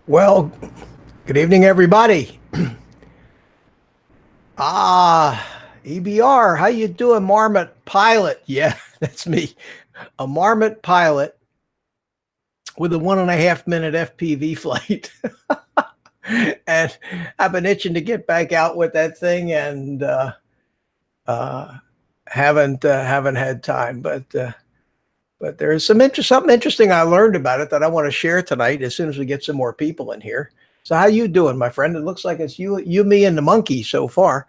Well, good evening, everybody. EBR, how you doing, Marmot Pilot? Yeah, that's me. A Marmot Pilot with a 1.5 minute FPV flight. And I've been itching to get back out with that thing and haven't had time. But there's something interesting I learned about it that I want to share tonight as soon as we get some more people in here. So how you doing, my friend? It looks like it's you, me, and the monkey so far.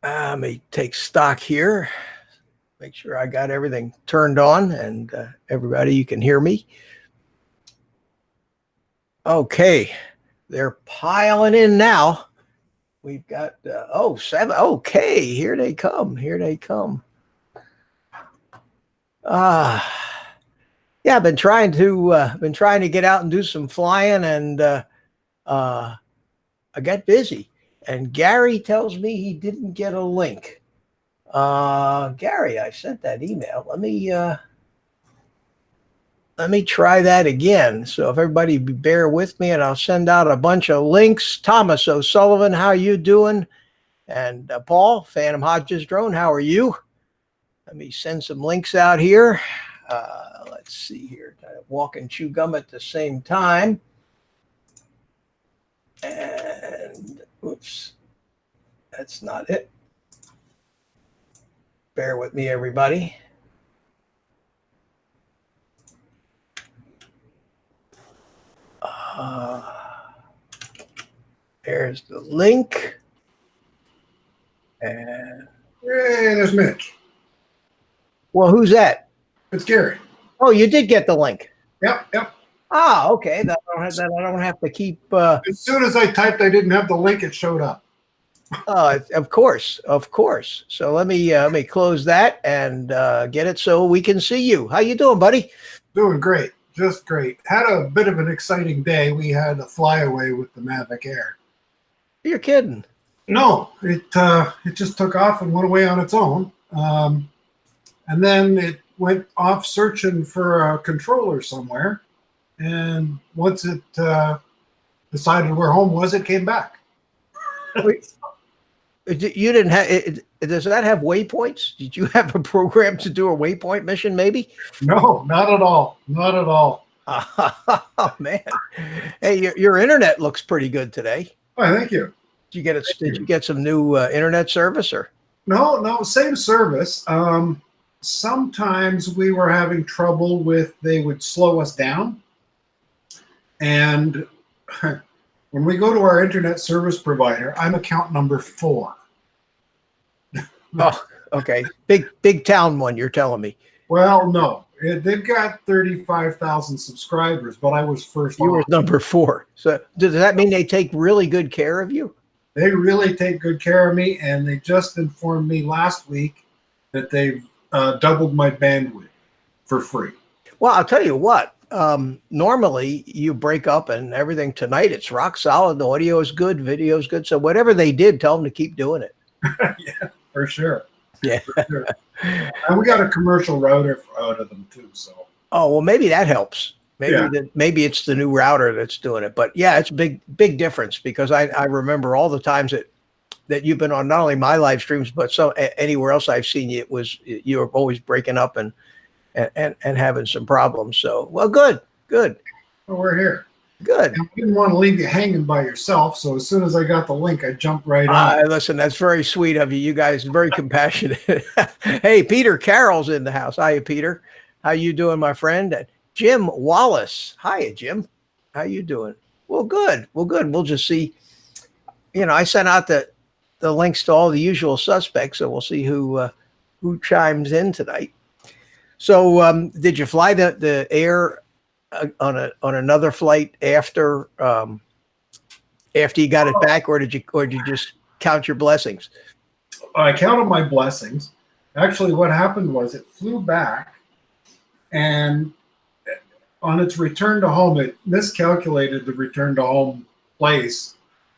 Let me take stock here. Make sure I got everything turned on and everybody, you can hear me. Okay, they're piling in now. We've got, 7. Okay, here they come. Here they come. Yeah, I've been trying to get out and do some flying, and I got busy. And Gary tells me he didn't get a link. Gary, I sent that email. Let me try that again. So if everybody bear with me, and I'll send out a bunch of links. Thomas O'Sullivan, how you doing? And Paul, Phantom Hodges Drone, how are you? Let me send some links out here. Let's see here. Kind of walk and chew gum at the same time. And oops, that's not it. Bear with me, everybody. There's the link. And hey, there's Mitch. Well, who's that? It's Gary. Oh, you did get the link. Yep. Ah, okay. That I don't have to keep. As soon as I typed I didn't have the link, it showed up. Of course. So let me close that and get it so we can see you. How you doing, buddy? Doing great. Just great. Had a bit of an exciting day. We had a flyaway with the Mavic Air. You're kidding. No, it just took off and went away on its own. And then it went off searching for a controller somewhere. And once it decided where home was, it came back. Wait, you didn't have it? Does that have waypoints? Did you have a program to do a waypoint mission? Maybe. No, not at all. Not at all. Oh man, hey, your internet looks pretty good today. Oh, thank you. Did you get it? Did you get some new internet service or? No, same service. Sometimes we were having trouble with, they would slow us down. And when we go to our internet service provider, I'm account number 4. Oh, okay. Big town one, you're telling me. Well, no, they've got 35,000 subscribers, but I was first. You were number 4. So does that mean they take really good care of you? They really take good care of me, and they just informed me last week that they've doubled my bandwidth for free. Well, I'll tell you what. Normally you break up and everything. Tonight it's rock solid. The audio is good, video is good. So whatever they did, tell them to keep doing it. Yeah, for sure. Yeah. For sure. And we got a commercial router out of them too. So. Oh well, maybe that helps. Maybe Yeah. maybe it's the new router that's doing it. But yeah, it's a big difference because I remember all the times that you've been on not only my live streams but anywhere else I've seen you. You were always breaking up and having some problems. So well, good. Well, we're here. Good. I didn't want to leave you hanging by yourself, so as soon as I got the link, I jumped right on. Listen, that's very sweet of you. You guys are very compassionate. Hey, Peter Carroll's in the house. Hiya, Peter. How you doing, my friend? And Jim Wallace. Hiya, Jim. How you doing? Well, good. We'll just see. I sent out the links to all the usual suspects, so we'll see who chimes in tonight. So, did you fly the air on another flight after you got it back, or did you just count your blessings? I counted my blessings. Actually, what happened was it flew back, and on its return to home, it miscalculated the return to home place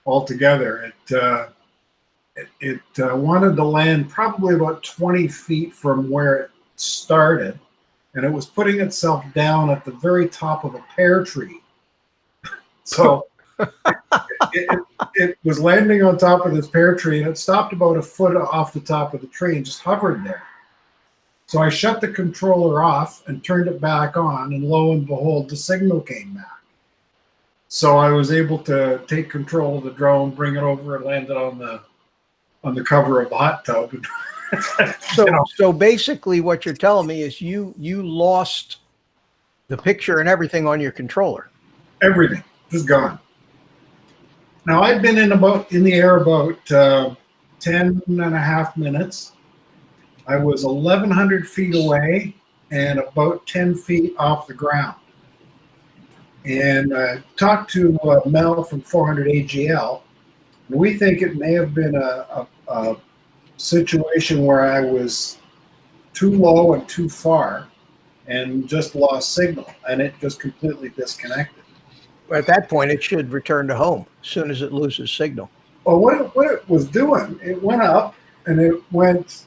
altogether. It wanted to land probably about 20 feet from where it started, and it was putting itself down at the very top of a pear tree. So it was landing on top of this pear tree, and it stopped about a foot off the top of the tree and just hovered there. So I shut the controller off and turned it back on, and lo and behold, the signal came back. So I was able to take control of the drone, bring it over, and land it on the cover of the hot tub. So basically what you're telling me is you lost the picture and everything on your controller. Everything just gone. Now I've been in the air about 10 and a half minutes. I was 1,100 feet away and about 10 feet off the ground. And I talked to Mel from 400 AGL, and we think it may have been a situation where I was too low and too far and just lost signal, and it just completely disconnected. At that point, it should return to home as soon as it loses signal. Well, what it was doing, it went up and it went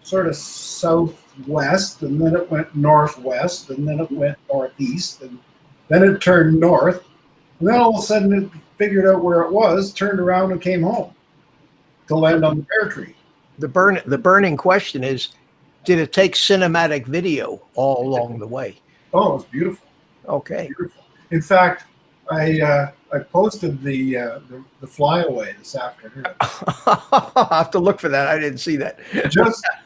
sort of southwest, and then it went northwest, and then it went northeast, and then it turned north, and then all of a sudden it figured out where it was, turned around, and came home to land on the pear tree. The burning question is, did it take cinematic video all along the way? Oh, it was beautiful. Okay. Beautiful. In fact, I posted the flyaway this afternoon. I'll have to look for that. I didn't see that.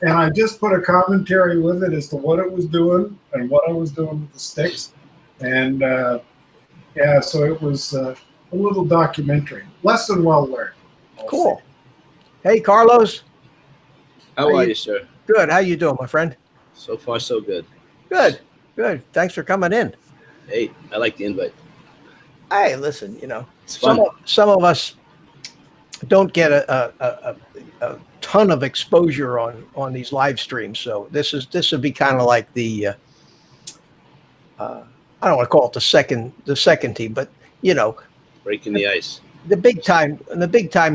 I just put a commentary with it as to what it was doing and what I was doing with the sticks, and so it was a little documentary. Lesson well learned. Cool. Hey, Carlos. How are you, sir? Good. How you doing, my friend? So far, so good. Good. Thanks for coming in. Hey, I like the invite. Hey, listen, It's fun. some of us don't get a ton of exposure on these live streams, so this would be kind of like the I don't want to call it the second team, but Breaking the ice. the big time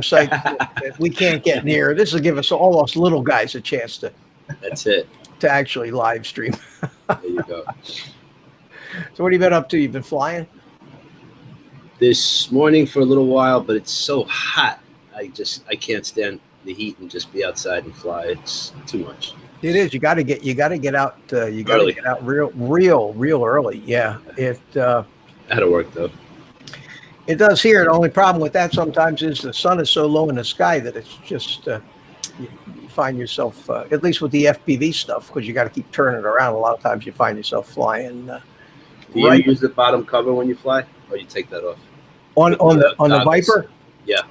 site that we can't get near. This will give all us little guys a chance to That's it. actually live stream. There you go. So what have you been up to? You've been flying? This morning for a little while, but it's so hot. I can't stand the heat and just be outside and fly. It's too much. It is. You got to get out. You got to Early. get out real early. Yeah. That'll work though. It does here. The only problem with that sometimes is the sun is so low in the sky that it's just you find yourself, at least with the FPV stuff, because you got to keep turning it around. A lot of times you find yourself flying. Do you use the bottom cover when you fly, or you take that off? On the goggles. Viper? Yeah.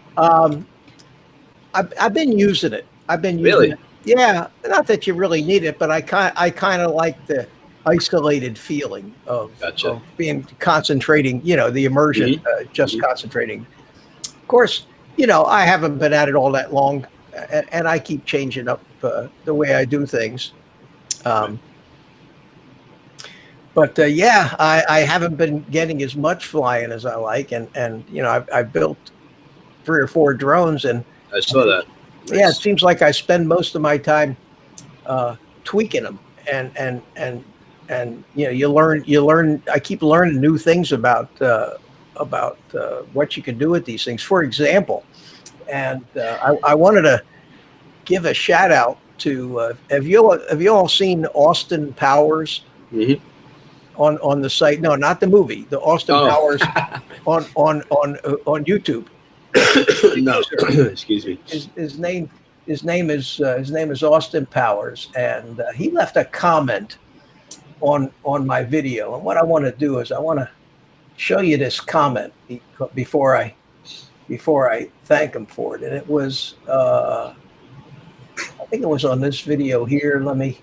I've been using it. I've been using Really? it. Yeah, not that you really need it, but I kind of like the isolated feeling of, Gotcha. of being concentrating. The immersion, just concentrating. Of course, I haven't been at it all that long, and I keep changing up the way I do things. But yeah, I haven't been getting as much flying as I like, and I've built 3 or 4 drones, and I saw that. Nice. yeah, it seems like I spend most of my time tweaking them, and you learn. I keep learning new things about what you can do with these things. For example, and I wanted to give a shout out to have you all seen Austin Powers? Mm-hmm. On the site? No, not the movie. The Austin Powers on YouTube. No, excuse me. His name is Austin Powers, and he left a comment on my video. And what I want to do is I want to show you this comment before I thank him for it. And it was I think it was on this video here. Let me.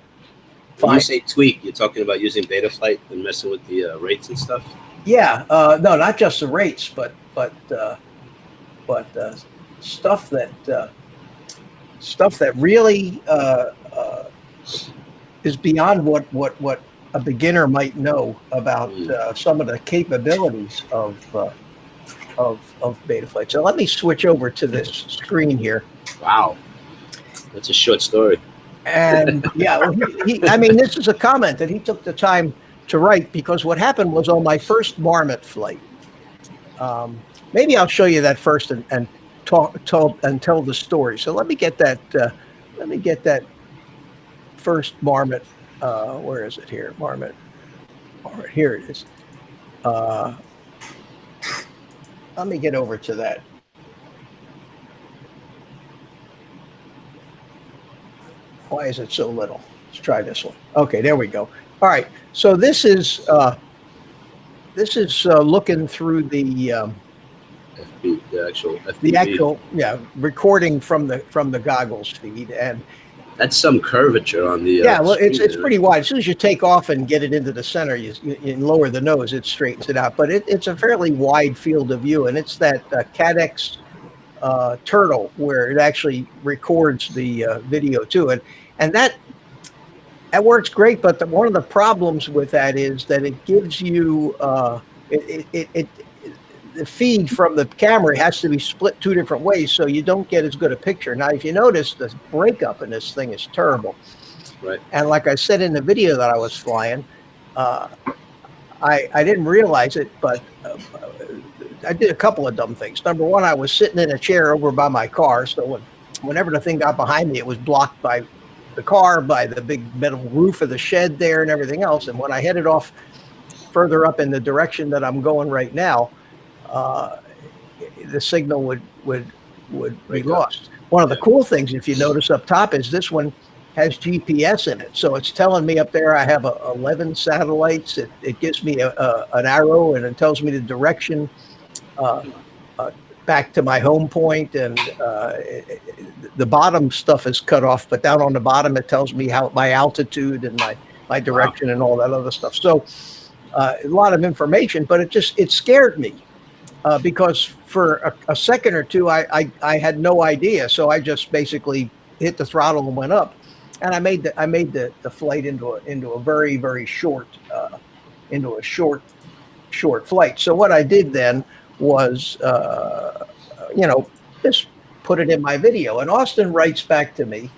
When you say tweak, you're talking about using Betaflight and messing with the rates and stuff? Yeah, no, not just the rates, but stuff that really is beyond what a beginner might know about some of the capabilities of Betaflight. So let me switch over to this screen here. Wow, that's a short story. And yeah, this is a comment that he took the time to write, because what happened was on my first Marmot flight. Maybe I'll show you that first and tell the story. So let me get that. First Marmot. Where is it here? Marmot. Here it is. Let me get over to that. Why is it so little? Let's try this one. Okay, there we go. All right. So this is looking through the actual FPV. the actual recording from the goggles feed, and that's some curvature on the well, it's screen, pretty wide. As soon as you take off and get it into the center, you lower the nose, it straightens it out. But it's a fairly wide field of view, and it's that Cadex Turtle where it actually records the video too, and that works great. But one of the problems with that is that it gives you the feed from the camera has to be split 2 different ways, so you don't get as good a picture. Now, if you notice, the breakup in this thing is terrible. Right. And like I said in the video that I was flying, I didn't realize it, but I did a couple of dumb things. Number one, I was sitting in a chair over by my car, so whenever the thing got behind me, it was blocked by the car, by the big metal roof of the shed there and everything else. And when I headed off further up in the direction that I'm going right now, the signal would be lost. One of the cool things, if you notice up top, is this one has GPS in it. So it's telling me up there I have 11 satellites. It gives me an arrow, and it tells me the direction back to my home point. And the bottom stuff is cut off, but down on the bottom it tells me my altitude and my direction and all that other stuff. So a lot of information, but it scared me. Because for a second or two, I had no idea. So I just basically hit the throttle and went up, and I made the flight into a very, very short flight. So what I did then was just put it in my video. And Austin writes back to me,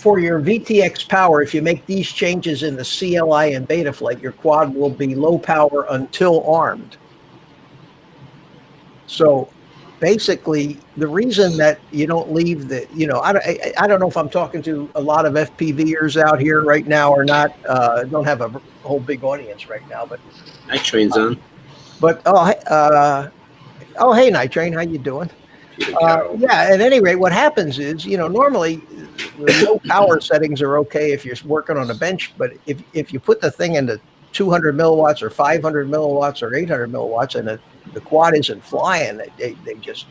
for your VTX power, if you make these changes in the CLI and Betaflight, your quad will be low power until armed. So basically, the reason that you don't leave the, I don't know if I'm talking to a lot of FPVers out here right now or not. Don't have a whole big audience right now, but Night Train's on. but hey, Night Train, how you doing? Peter Carroll. Yeah, at any rate, what happens is, normally the low power settings are okay if you're working on a bench, but if you put the thing into 200 milliwatts or 500 milliwatts or 800 milliwatts and the quad isn't flying, they just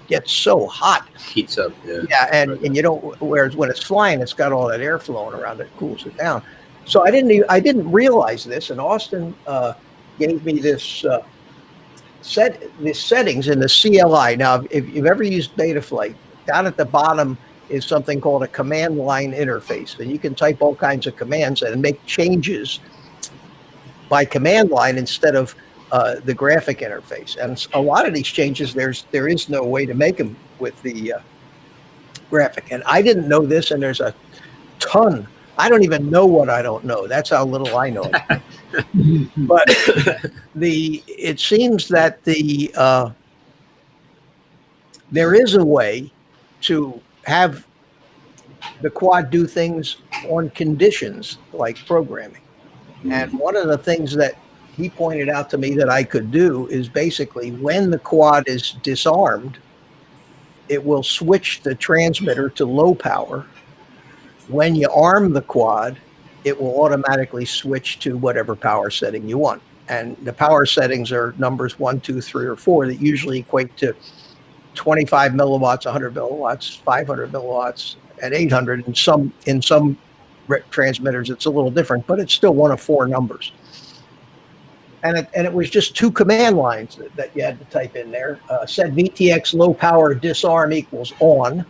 get so hot. Heats up, yeah. Yeah, and you don't, whereas when it's flying, it's got all that air flowing around, it cools it down. So I didn't realize this, and Austin gave me this settings in the CLI. Now, if you've ever used Betaflight, down at the bottom is something called a command line interface, and you can type all kinds of commands and make changes by command line instead of the graphic interface. And a lot of these changes, there is no way to make them with the graphic. And I didn't know this, and there's a ton. I don't even know what I don't know. That's how little I know. But it seems that there is a way to have the quad do things on conditions like programming. And one of the things that he pointed out to me that I could do is basically when the quad is disarmed, it will switch the transmitter to low power. When you arm the quad, it will automatically switch to whatever power setting you want. And the power settings are numbers 1, 2, 3, or 4 that usually equate to 25 milliwatts, 100 milliwatts, 500 milliwatts, and 800. In some transmitters, it's a little different, but it's still one of 4 numbers. And it was just 2 command lines that you had to type in there. Set VTX low power disarm equals on,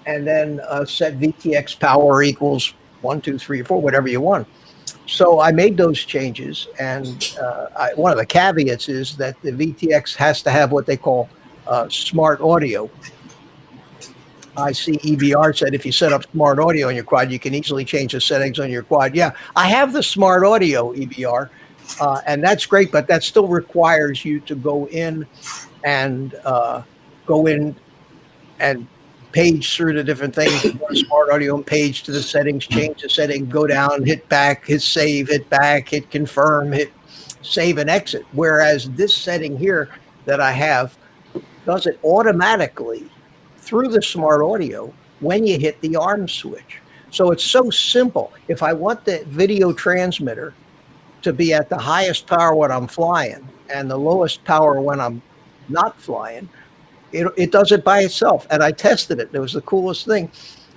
and then set VTX power equals 1, 2, 3, or 4, whatever you want. So I made those changes, and one of the caveats is that the VTX has to have what they call smart audio. I see EBR said if you set up smart audio on your quad, you can easily change the settings on your quad. Yeah, I have the smart audio, EBR, and that's great, but that still requires you to go in and page through the different things, smart audio and page to the settings, change the setting, go down, hit back, hit save, hit back, hit confirm, hit save and exit. Whereas this setting here that I have does it automatically through the smart audio when you hit the arm switch. So it's so simple. If I want the video transmitter to be at the highest power when I'm flying and the lowest power when I'm not flying, it does it by itself. And I tested it. It was the coolest thing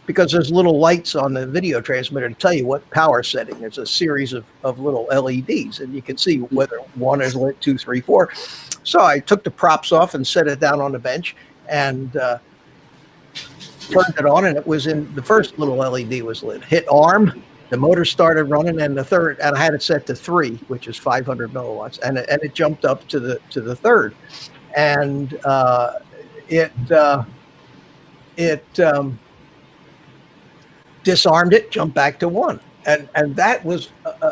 because there's little lights on the video transmitter to tell you what power setting. There's a series of little LEDs, and you can see whether 1 is lit, 2, 3, 4. So I took the props off and set it down on the bench and turned it on, and it was in the first little LED was lit. Hit arm, the motor started running, and the third, and I had it set to 3, which is 500 milliwatts, and it jumped up to the third, and it disarmed it, jumped back to 1, and that was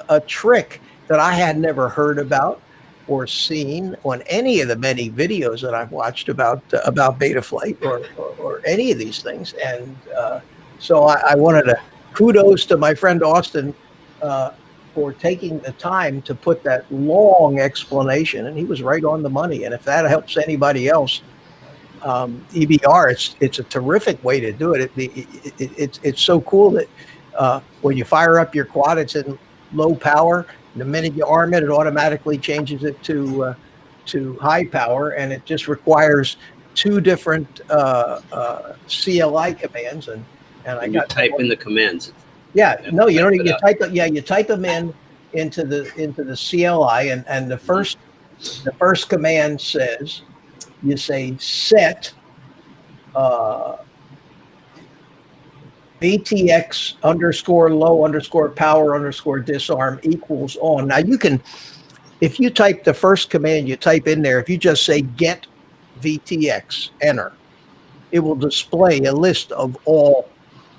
a trick that I had never heard about or seen on any of the many videos that I've watched about Betaflight or any of these things. And so I wanted to kudos to my friend Austin for taking the time to put that long explanation, and he was right on the money. And if that helps anybody else, EBR, it's a terrific way to do it. It's so cool that when you fire up your quad, it's in low power. The minute you arm it, it automatically changes it to high power, and it just requires 2 different CLI commands. And I got type in the commands. Yeah, no, you don't. You type it. Yeah, you type them into the CLI, and the first command says, you say set VTX underscore low underscore power underscore disarm equals on. Now you can, if you type the first command you type in there, if you just say get VTX, enter, it will display a list of all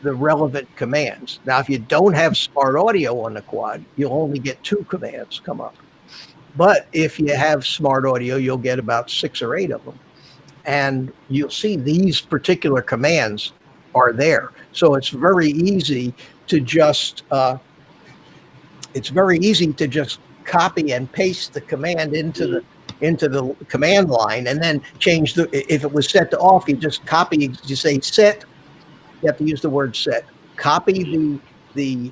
the relevant commands. Now, if you don't have smart audio on the quad, you'll only get 2 commands come up. But if you have smart audio, you'll get about 6 or 8 of them. And you'll see these particular commands are there. So it's very easy to just copy and paste the command into the command line, and then change the, if it was set to off, you just copy, you say set, you have to use the word set, copy the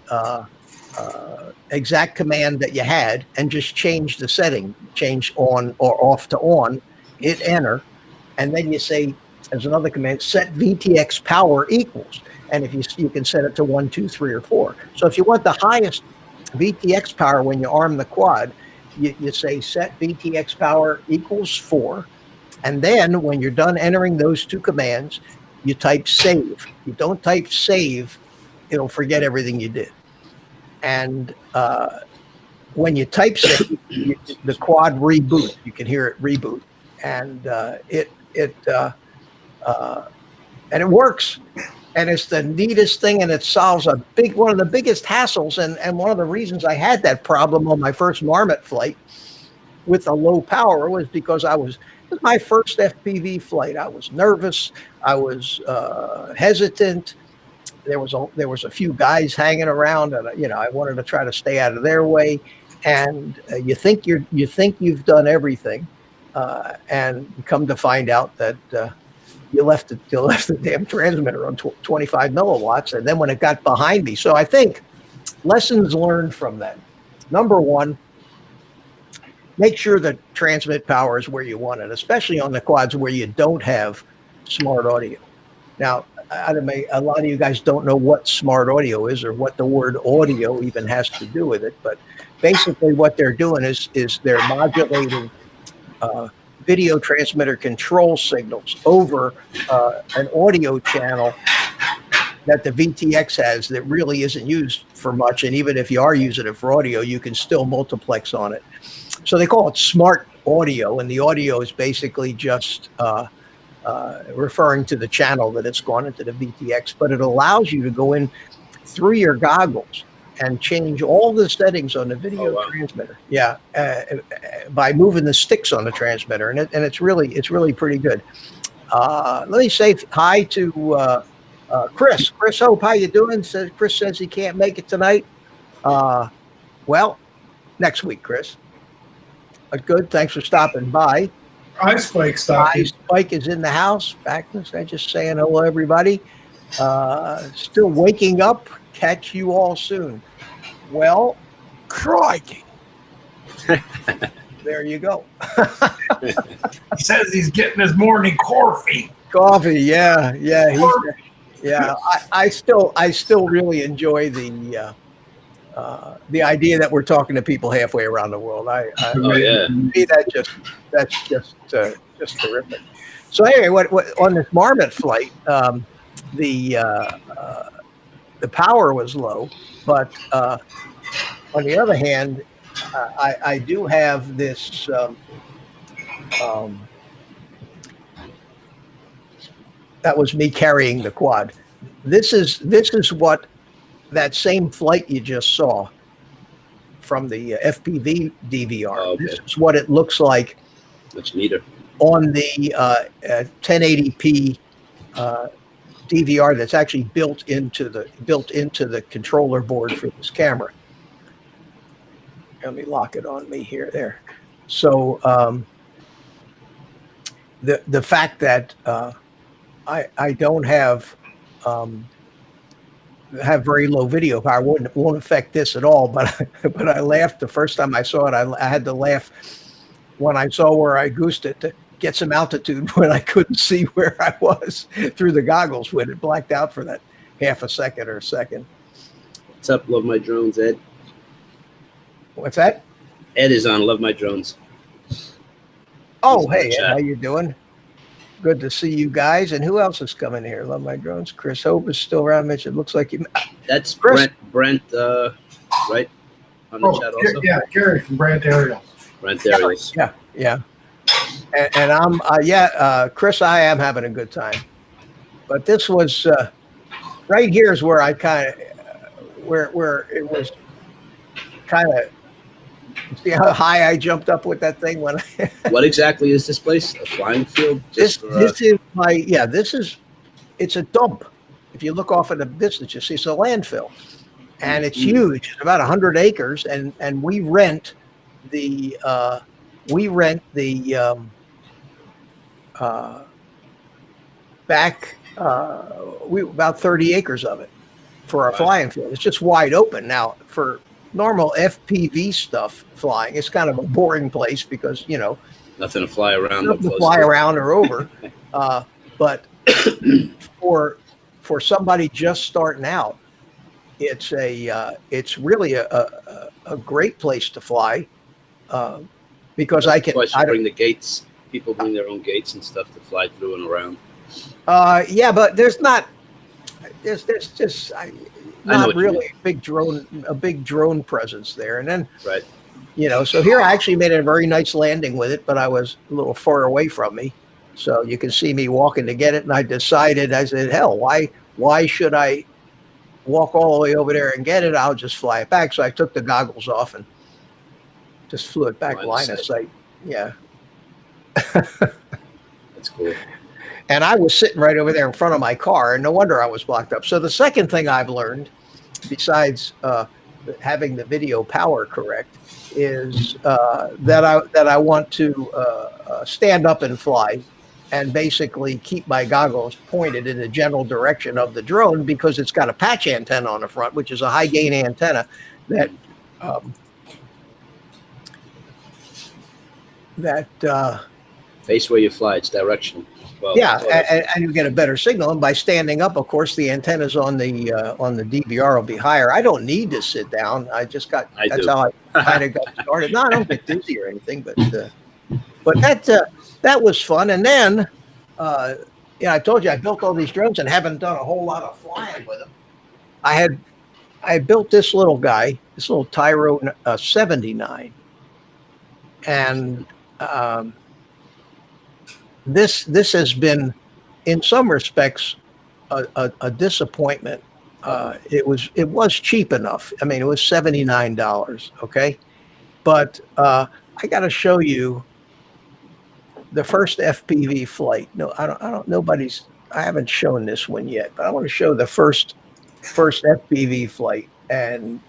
exact command that you had, and just change the setting, change on or off to on, hit enter, and then you say, as another command, set VTX power equals, and if you can set it to 1, 2, 3, or 4. So if you want the highest VTX power when you arm the quad, you say set VTX power equals 4, and then when you're done entering those 2 commands, you type save. You don't type save, it'll forget everything you did. And when you type save, the quad reboot. You can hear it reboot, and and it works. And it's the neatest thing, and it solves one of the biggest hassles. And one of the reasons I had that problem on my first Marmot flight with the low power was because it was my first FPV flight. I was nervous. I was hesitant. There was a few guys hanging around, and I wanted to try to stay out of their way. And you think you've done everything, and come to find out that you left the damn transmitter on 25 milliwatts. And then when it got behind me, so I think lessons learned from that. Number one, make sure the transmit power is where you want it, especially on the quads where you don't have smart audio. Now, a lot of you guys don't know what smart audio is or what the word audio even has to do with it, but basically what they're doing is they're modulating video transmitter control signals over an audio channel that the VTX has that really isn't used for much. And even if you are using it for audio, you can still multiplex on it. So they call it smart audio, and the audio is basically just referring to the channel that it's gone into the VTX, but it allows you to go in through your goggles and change all the settings on the video transmitter. Yeah, by moving the sticks on the transmitter, and it's really pretty good. Let me say hi to Chris. Chris Hope, how you doing? Chris says he can't make it tonight. Well, next week, Chris. But good. Thanks for stopping by. Hi, Spike. Spike is in the house. Back. I just saying hello, everybody. Still waking up. Catch you all soon. Well, crikey. There you go. He says he's getting his morning coffee. Coffee, yeah. I still really enjoy the idea that we're talking to people halfway around the world. That's just terrific. So anyway, what on this Marmot flight, the power was low, but on the other hand, I do have this that was me carrying the quad. This is what that same flight you just saw from the FPV DVR. Oh, okay. This is what it looks like. Much neater. On the 1080p DVR that's actually built into the controller board for this camera. Let me lock it on me here. There. So the fact that I don't have very low video power won't affect this at all. But I laughed the first time I saw it. I had to laugh when I saw where I goosed it to get some altitude when I couldn't see where I was through the goggles when it blacked out for that half a second or a second. What's up? Love my drones, Ed. What's that? Ed is on Love My Drones. Oh, hey, Ed, how you doing? Good to see you guys. And who else is coming here? Love My Drones. Chris Hope is still around. Mitch, it looks like you. That's Chris. Brent, right? On the chat also? Yeah, Gary from Brant Aerials. Brent Aerials. Yeah. And I'm, Chris, I am having a good time. But this was right here is where I kind of where it was kind of. See how high I jumped up with that thing when I, What exactly is this place? A flying field? this Just for, this is my yeah this is it's a dump. If you look off at the distance, you see it's a landfill, and it's huge. It's about 100 acres, and we rent the back we about 30 acres of it for our Wow. flying field. It's just wide open now for normal FPV stuff flying. It's kind of a boring place because nothing to fly around. nothing to close fly to. around or over. But for somebody just starting out, it's really a great place to fly because I can. Plus, you I bring the gates. People bring their own gates and stuff to fly through and around. yeah, but there's just I know not what you really a big drone presence there. And then Right. so here I actually made a very nice landing with it, but I was a little far away from me, so you can see me walking to get it. And I said, hell, why should I walk all the way over there and get it? I'll just fly it back. So I took the goggles off and just flew it back line of sight. Yeah. That's cool. And I was sitting right over there in front of my car, and no wonder I was blocked up. So the second thing I've learned, besides having the video power correct, is that I want to stand up and fly, and basically keep my goggles pointed in the general direction of the drone because it's got a patch antenna on the front, which is a high gain antenna that Face where you fly. It's directional. Well, yeah, it's all- and you get a better signal. And by standing up, of course, the antennas on the DVR will be higher. I don't need to sit down. That's do. how I kind of got started. No, I don't get dizzy or anything, but that was fun. And then, I told you I built all these drones and haven't done a whole lot of flying with them. I built this little guy, this little Tyro 79, and this has been, in some respects, a disappointment. It was cheap enough. I mean, it was $79. Okay, but I got to show you the first FPV flight. No, I don't. I haven't shown this one yet, but I want to show the first FPV flight, and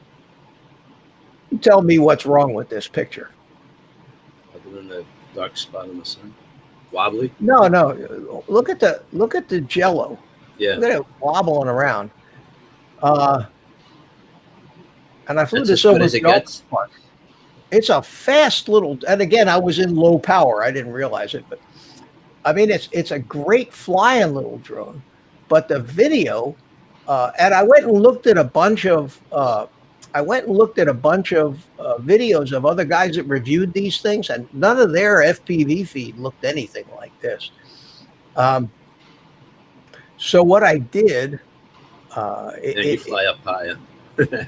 you tell me what's wrong with this picture. Other than the dark spot on the sun. Wobbly. No. Look at the jello. Yeah. Look at it wobbling around. And I flew That's this as good over as it the gets. park. It's a fast little, and again, I was in low power. I didn't realize it, but I mean, it's a great flying little drone. But the video, and I went and looked at a bunch of videos of other guys that reviewed these things, and none of their FPV feed looked anything like this. So what I did, You fly up higher. They're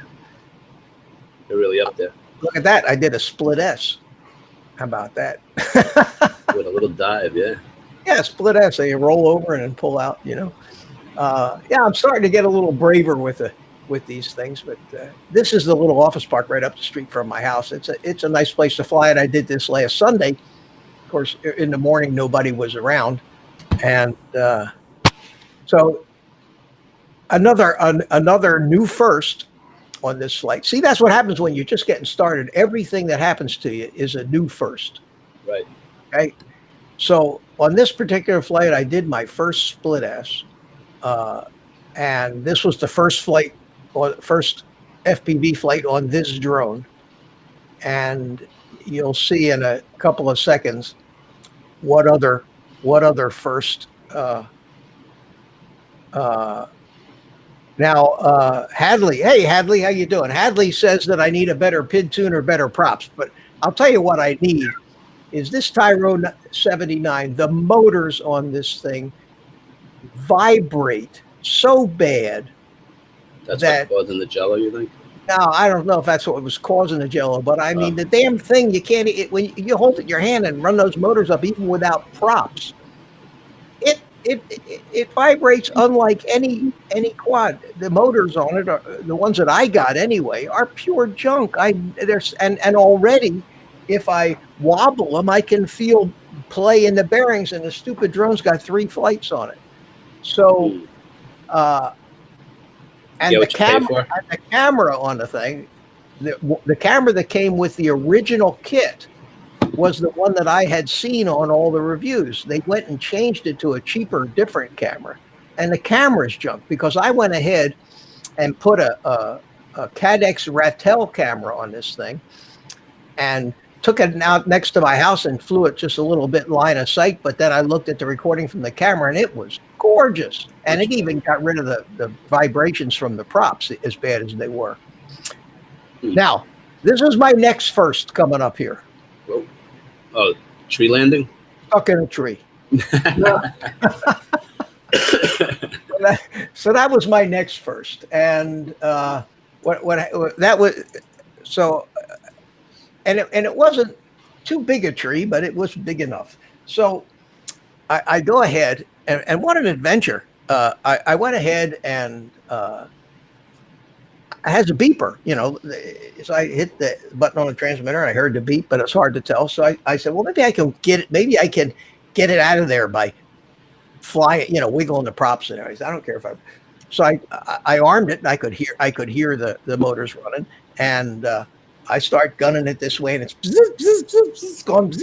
really up there look at that. I did a split S. How about that? with a little dive. Yeah. Yeah, split S. So you roll over and then pull out. Yeah, I'm starting to get a little braver with these things. But this is the little office park right up the street from my house. It's a nice place to fly, and I did this last Sunday. Of course, in the morning nobody was around, and so another new first on this flight. See, that's what happens when you're just getting started. Everything that happens to you is a new first. Right. Okay. So on this particular flight, I did my first split S, and this was the first flight, or first FPV flight on this drone. And you'll see in a couple of seconds what other first. Now, Hadley, hey Hadley, how you doing? Hadley says that I need a better PID tuner, better props, but I'll tell you what I need is this Tyro 79. The motors on this thing vibrate so bad. That's That- what causing the jello, you think? Now, I don't know if that's what was causing the jello, but I mean, the damn thing, you can't, when you hold it in your hand and run those motors up, even without props, it vibrates unlike any quad. The motors on it, are, the ones that I got anyway, are pure junk. And already, if I wobble them, I can feel play in the bearings, and the stupid drone's got 3 flights on it. So, and Yeah, the what you pay for? camera on the thing, the camera that came with the original kit was the one that I had seen on all the reviews. They went and changed it to a cheaper, different camera, and the camera's junk because I went ahead and put a Cadex Ratel camera on this thing and took it out next to my house and flew it just a little bit line of sight. But then I looked at the recording from the camera and it was gorgeous. And it even got rid of the vibrations from the props as bad as they were. Now, this is my next first coming up here. Whoa. Oh, tree landing? Stuck in a tree. So that was my next first. And what that was, so, and it wasn't too big a tree, but it was big enough. So I go ahead, and what an adventure. I went ahead and it has a beeper, you know. So I hit the button on the transmitter, and I heard the beep, but it's hard to tell. So I said, well, maybe I can get it. Maybe I can get it out of there by flying, you know, wiggling the props and everything. I don't care if So I armed it, and I could hear the motors running, and I start gunning it this way, and it's going.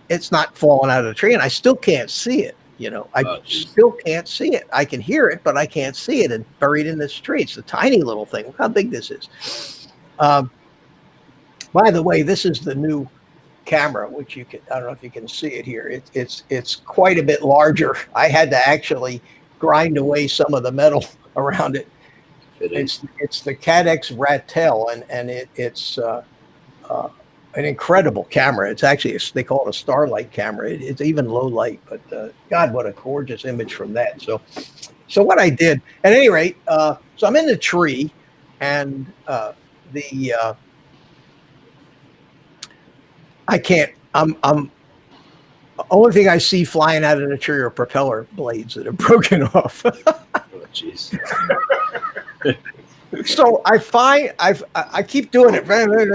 It's not falling out of the tree, and I still can't see it. You know, I still can't see it. I can hear it, but I can't see it. And buried in this tree. It's a tiny little thing. Look how big this is. By the way, this is the new camera, which you can, I don't know if you can see it here. It's quite a bit larger. I had to actually grind away some of the metal around it. It's the Cadex Ratel, and it's an incredible camera. It's actually, they call it a starlight camera. It's even low light, but God, what a gorgeous image from that. So what I did, at any rate, so I'm in the tree, and I can't, the only thing I see flying out of the tree are propeller blades that have broken off. Oh, jeez. So I keep doing it,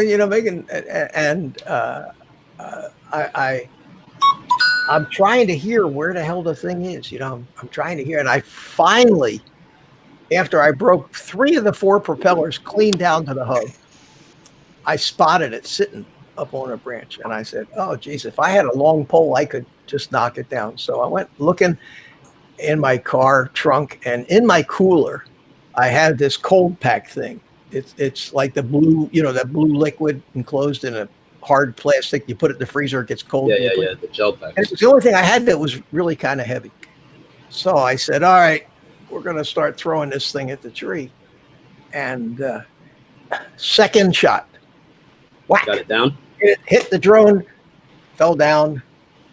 you know, making, and I'm trying to hear where the hell the thing is, you know. I'm trying to hear, and I finally, after I broke 3 of the 4 propellers clean down to the hub, I spotted it sitting up on a branch, and I said, oh geez, if I had a long pole, I could just knock it down. So I went looking in my car trunk, and in my cooler I had this cold pack thing. It's like the blue, you know, that blue liquid enclosed in a hard plastic. You put it in the freezer, it gets cold. Yeah, the gel pack. And it was the only thing I had that was really kind of heavy. So I said, all right, we're going to start throwing this thing at the tree. And second shot. Whack. Got it down? It hit the drone, fell down.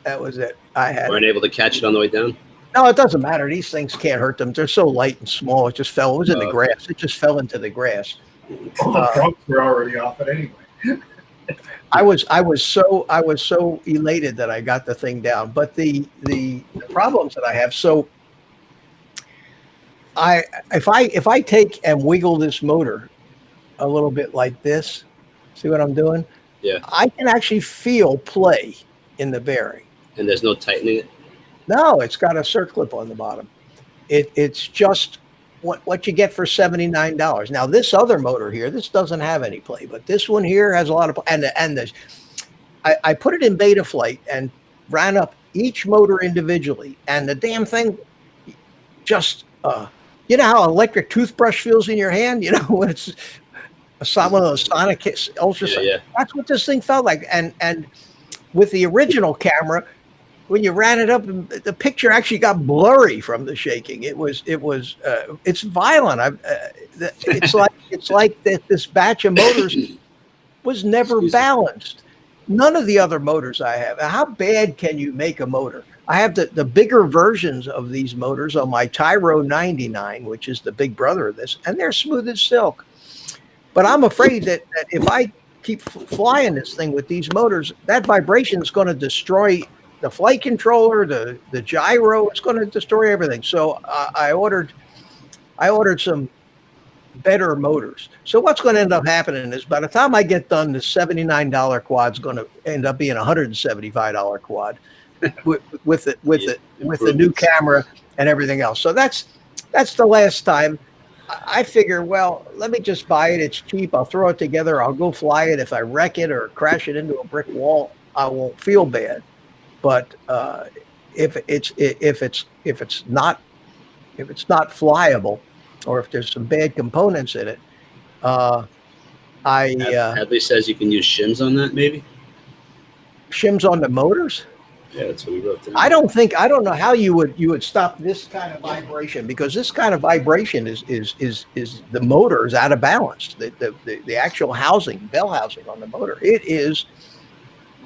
That was it. Weren't able to catch it on the way down? No, it doesn't matter. These things can't hurt them. They're so light and small. It just fell. It was in the grass. It just fell into the grass. All the props were already off it anyway. I was so elated that I got the thing down. But the problems that I have. So if I take and wiggle this motor a little bit like this, see what I'm doing? Yeah. I can actually feel play in the bearing. And there's no tightening it? No, it's got a circlip on the bottom. It's just what you get for $79. Now this other motor here, this doesn't have any play, but this one here has a lot of play. And I put it in beta flight and ran up each motor individually, and the damn thing just you know how an electric toothbrush feels in your hand, you know, when it's one of those Sonic Ultra. Yeah. That's what this thing felt like. And with the original camera, when you ran it up, the picture actually got blurry from the shaking. It's violent. It's like that this batch of motors was never balanced. None of the other motors I have. How bad can you make a motor? I have the bigger versions of these motors on my Tyro 99, which is the big brother of this, and they're smooth as silk. But I'm afraid that if I keep flying this thing with these motors, that vibration is going to destroy the flight controller, the gyro. It's going to destroy everything. So I ordered some better motors. So what's going to end up happening is by the time I get done, the $79 quad's going to end up being a $175 quad with the new Improvements. camera and everything else. So that's the last time. I figure, well, let me just buy it. It's cheap. I'll throw it together. I'll go fly it. If I wreck it or crash it into a brick wall, I won't feel bad. But if it's not flyable, or if there's some bad components in it, Hadley says you can use shims on that, maybe. shims on the motors. Yeah, that's what he wrote down. I don't know how you would stop this kind of vibration, because this kind of vibration is the motor is out of balance. The actual housing, bell housing on the motor, it is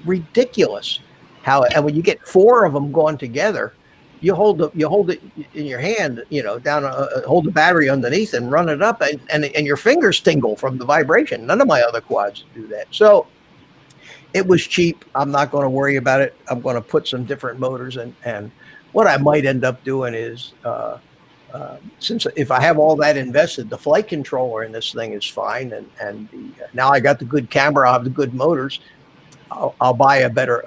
ridiculous how. And when you get four of them going together, you hold it in your hand, hold the battery underneath and run it up, and your fingers tingle from the vibration. None of my other quads do that. So it was cheap. I'm not going to worry about it. I'm going to put some different motors in. And what I might end up doing is, since if I have all that invested, the flight controller in this thing is fine. And now I got the good camera, I have the good motors. I'll buy a better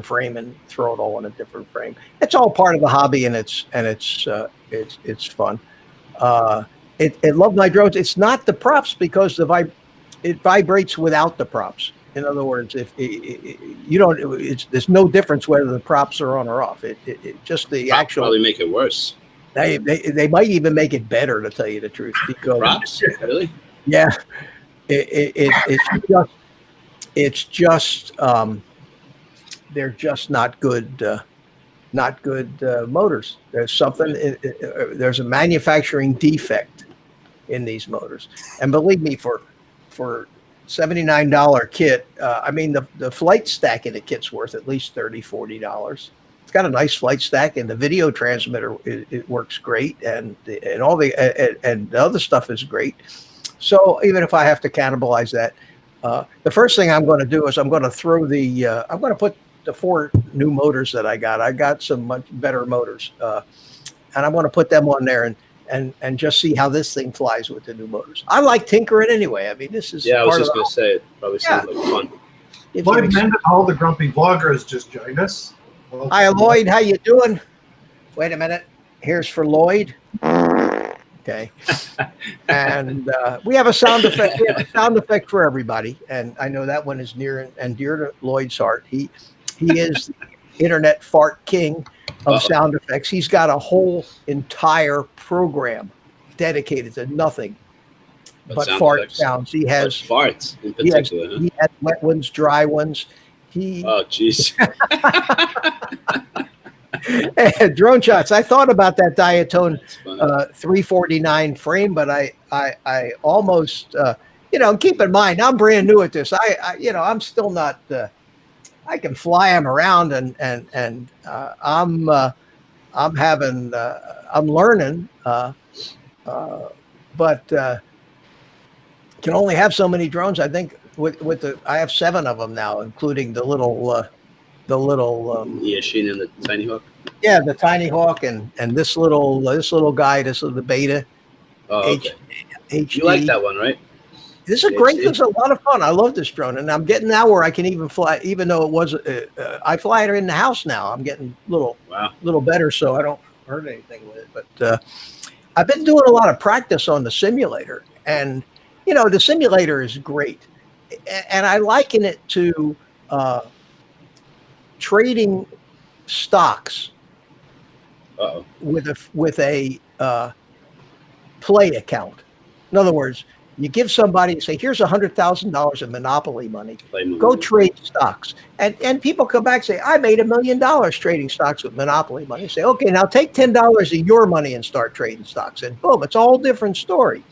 frame and throw it all in a different frame. It's all part of the hobby, and it's fun. It love my drones. It's not the props, because it vibrates without the props. In other words, if you don't, there's no difference whether the props are on or off. It just the actual. Probably make it worse. They might even make it better, to tell you the truth. Because Props, really? yeah, it's just they're just not good motors. There's something. There's a manufacturing defect in these motors, and believe me, for $79 kit, I mean the flight stack in the kit's worth at least $30-$40. It's got a nice flight stack, and the video transmitter it works great, and all the and the other stuff is great. So even if I have to cannibalize that, the first thing I'm going to do is I'm going to throw I'm going to put the four new motors that I got some much better motors, and I'm going to put them on there and just see how this thing flies with the new motors. I like tinkering anyway. I mean, this is I was just going to say, it probably sounds like fun. Lloyd Mendenhall, the grumpy vlogger, has just joined us. Welcome. Hi, Lloyd. How you doing? Wait a minute. Here's for Lloyd. Okay. And we have a sound effect. We have a sound effect for everybody, and I know that one is near and dear to Lloyd's heart. He is the internet fart king of sound effects. He's got a whole entire program dedicated to nothing but fart sounds. He has farts in particular. He has wet ones, dry ones. Oh, jeez. Drone shots. I thought about that Diatone 349 frame, but I almost keep in mind I'm brand new at this. I'm still not. I can fly them around, and I'm learning, but can only have so many drones. I think I have 7 of them now, including the little Sheen and the Tiny Hawk. Yeah, the Tiny Hawk and this little guy. This is the Beta. Oh, okay. HD. You like that one, right? This is great. This is a lot of fun. I love this drone, and I'm getting now where I can even fly, even though it was. I fly it in the house now. I'm getting little better, so I don't hurt anything with it. But I've been doing a lot of practice on the simulator, and the simulator is great, and I liken it to trading stocks with a play account. In other words, you give somebody, say, here's $100,000 of Monopoly money. Go trade stocks. And people come back and say, I made $1 million trading stocks with Monopoly money. Say, okay, now take $10 of your money and start trading stocks. And boom, it's a whole different story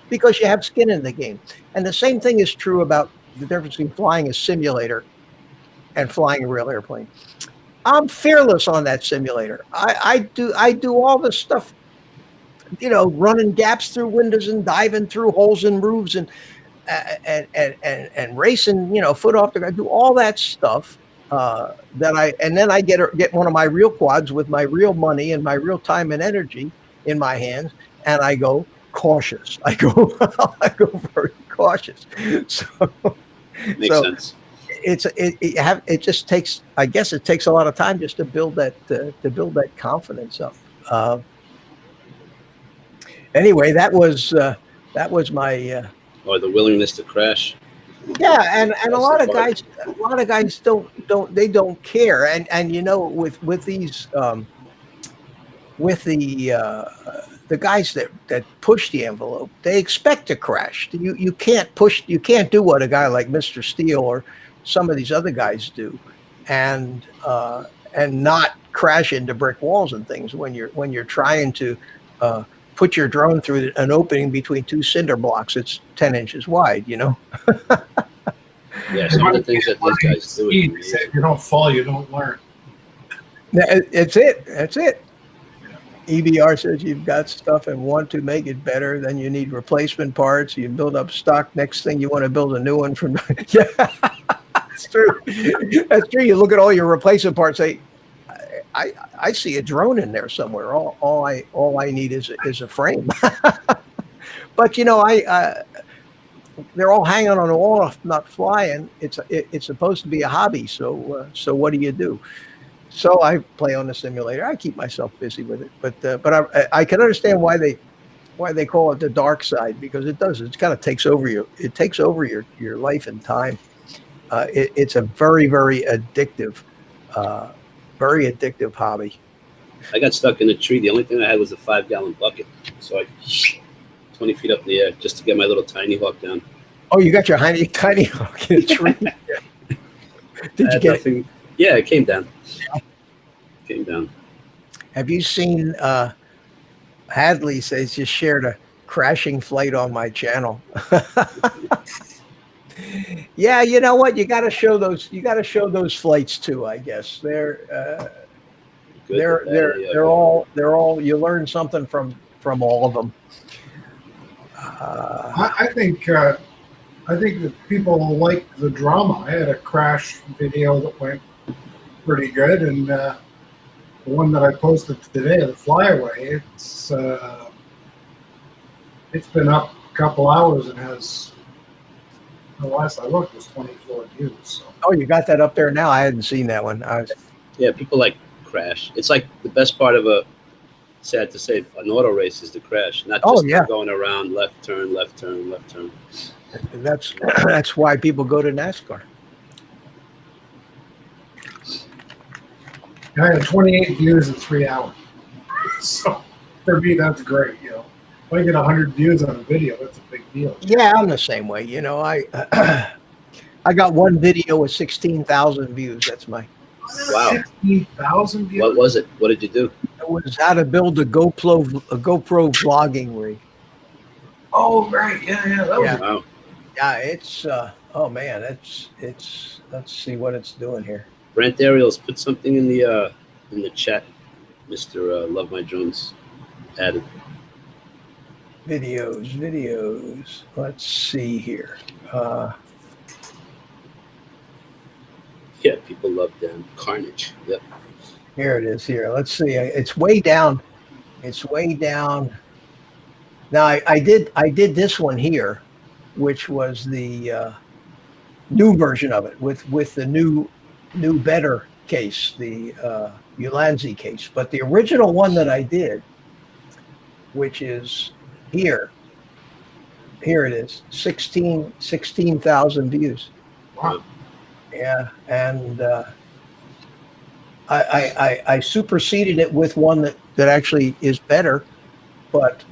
because you have skin in the game. And the same thing is true about the difference between flying a simulator and flying a real airplane. I'm fearless on that simulator. I do all this stuff, running gaps through windows and diving through holes in roofs and racing, foot off the ground. I do all that stuff, and then I get one of my real quads with my real money and my real time and energy in my hands, and I go cautious. I go very cautious. So Makes so sense. it just takes, I guess it takes a lot of time just to build that confidence up. Anyway, that was my Or the willingness to crash. yeah, and a That's lot the of part. guys don't care, and you know, with these with the guys that push the envelope, they expect to crash. You can't do what a guy like Mr. Steele or some of these other guys do, and not crash into brick walls and things when you're trying to put your drone through an opening between two cinder blocks. It's 10 inches wide, you know. Yeah, some of the things that these guys do. If you don't fall, you don't learn. That's it. That's it. EBR says you've got stuff and want to make it better. Then you need replacement parts. You build up stock. Next thing you want to build a new one from. Yeah, that's true. That's true. You look at all your replacement parts. I see a drone in there somewhere. All I need is a frame. But you know, they're all hanging on the wall, not flying. It's supposed to be a hobby. So what do you do? So I play on the simulator. I keep myself busy with it, but I can understand why they call it the dark side, because it does. It kind of takes over you. It takes over your life and time. It's a very addictive hobby. I got stuck in a tree. The only thing I had was a 5-gallon bucket, so I 20 feet up in the air just to get my little tiny hawk down. Oh, you got your tiny hawk in a tree. Did you get it? Yeah, it came down. Came down. Have you seen Hadley says you shared a crashing flight on my channel? Yeah, you know what? You got to show those flights too, I guess. They're all you learn something from all of them. I think that people like the drama. I had a crash video that went pretty good, and the one that I posted today, the flyaway, it's been up a couple hours and has, the last I looked, was 24 views. So. Oh, you got that up there now? I hadn't seen that one. Yeah, people like crash. It's like the best part of sad to say, an auto race is the crash, not just going around left turn. That's why people go to NASCAR. I had 28 views in 3 hours. So for me, that's great. You know, if I get 100 views on a video, that's a big deal. Yeah, I'm the same way. You know, I got one video with 16,000 views. That's my. Wow. 16,000 views. What was it? What did you do? It was how to build a GoPro vlogging rig. Oh, right. Yeah. That was Wow. Yeah, it's oh man, it's let's see what it's doing here. Brent Ariels, put something in the chat. Mr. Love My Drones added. Videos. Let's see here. Yeah, people love them. Carnage. Yep. Here it is. Here, let's see. It's way down. Now I did this one here, which was the new version of it with the new better case, the Ulanzi case. But the original one that I did, which is here it is, 16,000 views. Wow. Yeah, and I superseded it with one that actually is better, but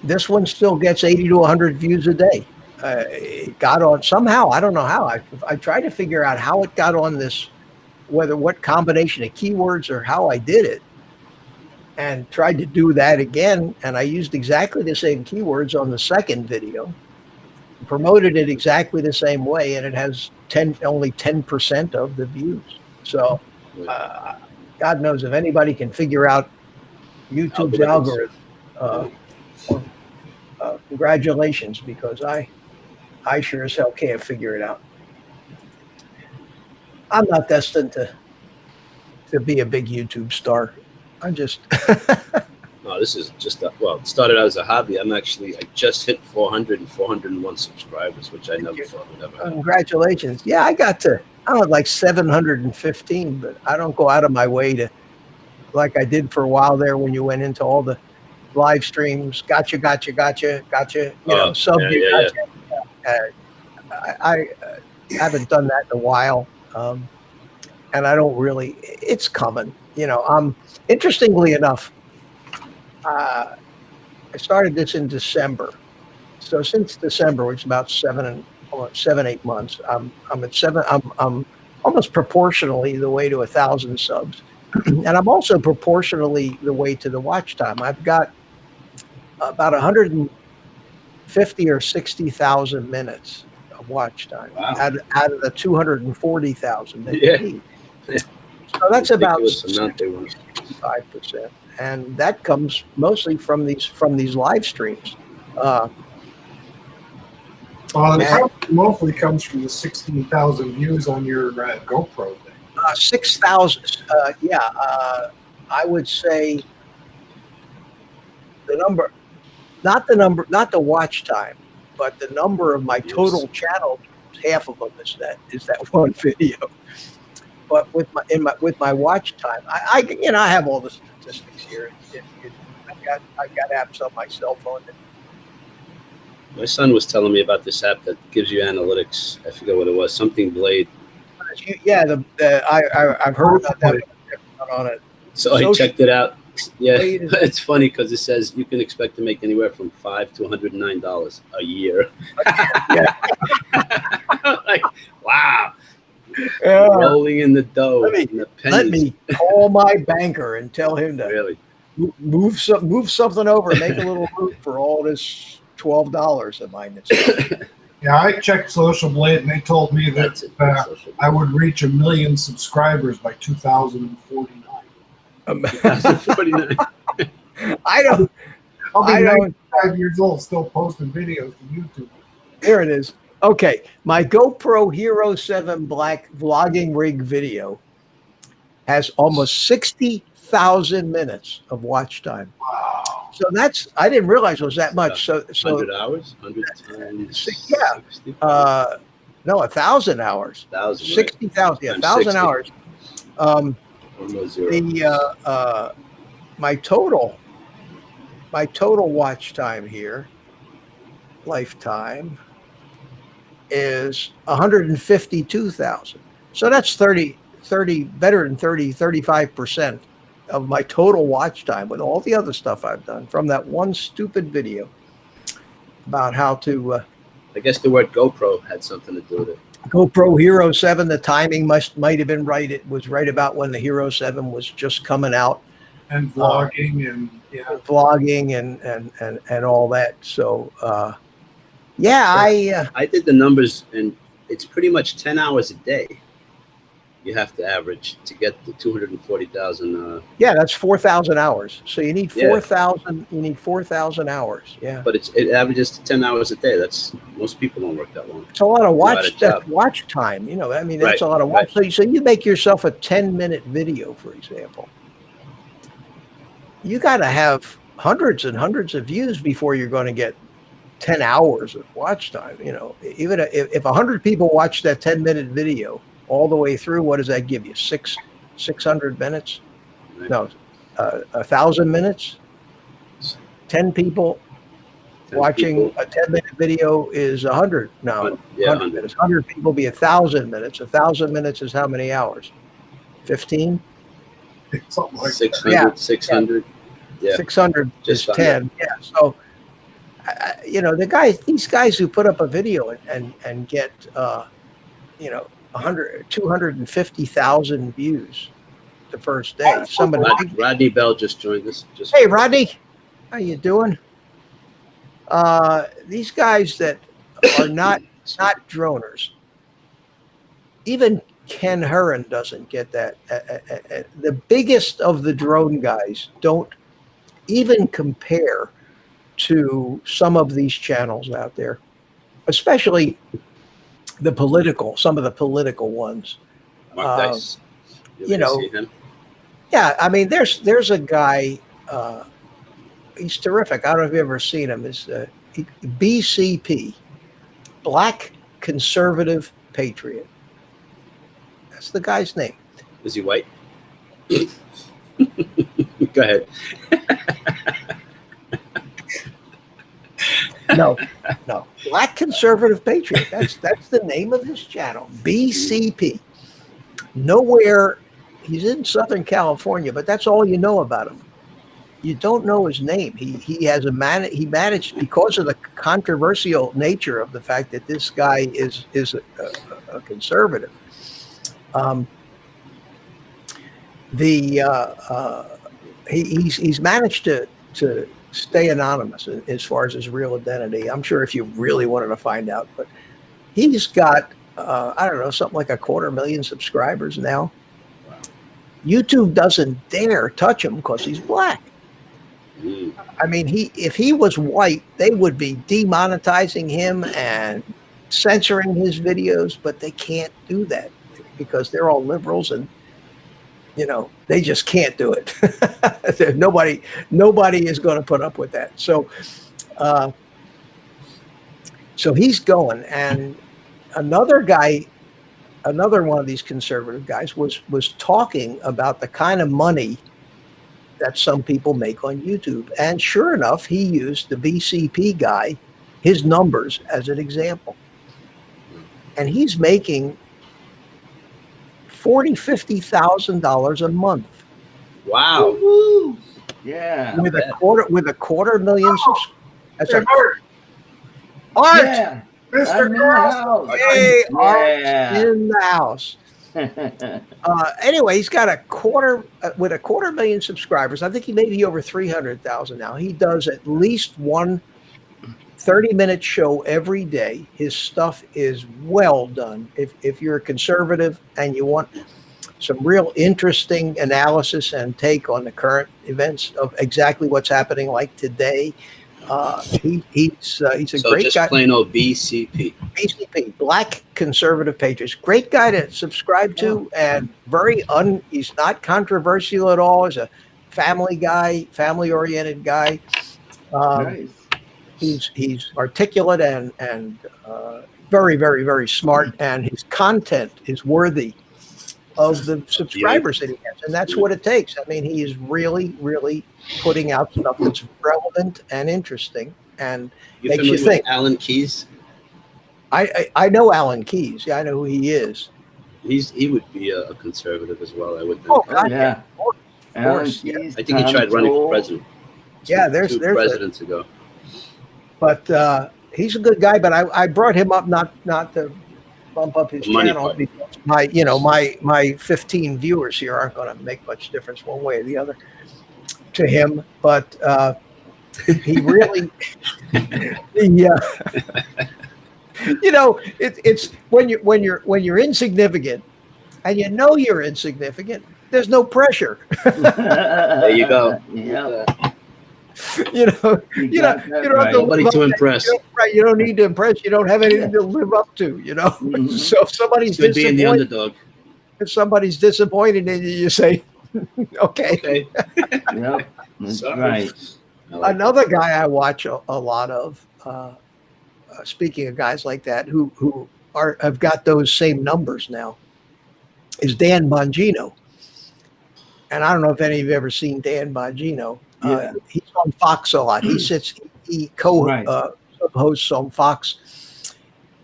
this one still gets 80 to 100 views a day. It got on somehow. I don't know how. I tried to figure out how it got on this, what combination of keywords or how I did it, and tried to do that again. And I used exactly the same keywords on the second video, promoted it exactly the same way, and it has only 10% of the views. So God knows if anybody can figure out YouTube's algorithm. Congratulations, because I sure as hell can't figure it out. I'm not destined to be a big YouTube star. I'm just No, this is just well, it started out as a hobby. I just hit 400 and 401 subscribers, which I never thought would ever happen. congratulations. Yeah, I don't like 715, but I don't go out of my way to, like I did for a while there when you went into all the live streams. Gotcha. You know, sub you, gotcha. I haven't done that in a while, and I don't really. It's coming, you know. Interestingly enough, I started this in December, so since December, which is about 7-8 months, I'm at seven. I'm almost proportionally the way to 1,000 subs, and I'm also proportionally the way to the watch time. I've got about 150 or 60,000 minutes of watch time out of the 240,000 that you need. So that's about 65%, and that comes mostly from these live streams. It mostly comes from the 16,000 views on your GoPro thing. 6,000. I would say the number, not the watch time, but the number of my total channel. Half of them is that one video. But with my watch time, I have all the statistics here. I've got apps on my cell phone. My son was telling me about this app that gives you analytics. I forget what it was. Something Blade. Yeah, I've heard about that on it. So I checked it out. Yeah, it's funny because it says you can expect to make anywhere from $5 to $109 a year. Like, wow. Rolling in the dough. Let me call my banker and tell him to really move something over and make a little room for all this $12 of mine. Yeah, I checked Social Blade and they told me that I would reach 1 million subscribers by 2049. 2049. I'll be 95 years old, still posting videos to YouTube. There it is. Okay, my GoPro Hero 7 Black vlogging rig video has almost 60,000 minutes of watch time. Wow. So I didn't realize it was that much. So 100 hours? 100 times 60? No, 1,000 hours. 1,000. 60,000, yeah, 1,000 hours. My total watch time here, lifetime, is 152,000. So that's 35% of my total watch time with all the other stuff I've done from that one stupid video about how to. I guess the word GoPro had something to do with it. GoPro Hero 7, the timing might have been right. It was right about when the Hero 7 was just coming out. And vlogging and all that. So, I did the numbers, and it's pretty much 10 hours a day. You have to average to get the 240,000. Yeah, that's 4,000 hours. So you need 4,000. You need 4,000 hours. Yeah, but it averages to 10 hours a day. That's most people don't work that long. It's a lot of watch time. That's a lot of watch. Right. So you make yourself a 10-minute video, for example. You got to have hundreds and hundreds of views before you're going to get 10 hours of watch time. Even if 100 people watch that 10-minute video all the way through, what does that give you? 600 minutes? Right. No, 1,000 minutes. 10 people watching a 10-minute video is 100. No, 100 minutes. 100 people be 1,000 minutes. 1,000 minutes is how many hours? 15. Something like 600. 600. Yeah. 600 is 10. Yeah. So, these guys who put up a video and get, 250,000 views the first day. Rodney Bell just joined us. Hey, Rodney, how you doing? These guys that are not droners, even Ken Herron doesn't get that. The biggest of the drone guys don't even compare to some of these channels out there, especially some of the political ones. Mark Dice. you know, see him? yeah, I mean, there's a guy, he's terrific. I don't know if you've ever seen him. It's BCP, Black Conservative Patriot. That's the guy's name. Is he white? Go ahead. No. Black Conservative Patriot. That's the name of his channel. BCP. Nowhere. He's in Southern California, but that's all you know about him. You don't know his name. He has he managed, because of the controversial nature of the fact that this guy is a conservative. He's managed to stay anonymous as far as his real identity. I'm sure if you really wanted to find out, but he's got I don't know, something like 250,000 subscribers now. YouTube doesn't dare touch him because he's black. I mean, if he was white, they would be demonetizing him and censoring his videos, but they can't do that because they're all liberals and, you know, they just can't do it. Nobody is going to put up with that. So he's going, and another one of these conservative guys was talking about the kind of money that some people make on YouTube. And sure enough, he used the BCP guy, his numbers, as an example. And he's making $40,000-$50,000 a month. Wow. Woo-hoo. Yeah. With a quarter million subscribers. That's Art. Art. Yeah. Mr. I'm in the Carl. house. Hey, Art Yeah. in the house. Anyway, he's got with a 250,000 subscribers. I think he may be over 300,000 now. He does at least one 30-minute show every day. His stuff is well done. If you're a conservative and you want some real interesting analysis and take on the current events of exactly what's happening, like today, he's a great just guy. Plain old BCP. BCP, Black Conservative Patriots. Great guy to subscribe to, and he's not controversial at all. He's a family guy, family-oriented guy. Nice. He's articulate and very, very, very smart, and his content is worthy of the subscribers that he has, and that's what it takes. I mean, he is really, really putting out stuff that's relevant and interesting, and You makes you familiar think. with Alan Keyes? I know Alan Keyes. Yeah, I know who he is. He would be a conservative as well, I would think. Oh, Oh, God, yeah. of course, yeah. I think he tried running for president. Yeah, Two there's presidents ago. but he's a good guy. But I brought him up not to bump up his Money channel part. because my 15 viewers here aren't going to make much difference one way or the other to him. But he really, it's when you're insignificant, and you know you're insignificant. There's no pressure. There you go. Yeah. You don't have to Nobody live to up impress. You don't need to impress. You don't have anything to live up to. Mhm. So if somebody's It's good being the disappointed, underdog. if somebody's disappointed in you, you say, okay. Okay. Yep. That's Sorry. right. I like Another guy I watch a lot of, speaking of guys like that who have got those same numbers now, is Dan Bongino. And I don't know if any of you have ever seen Dan Bongino. Yeah. He's on Fox a lot. He co-hosts on Fox.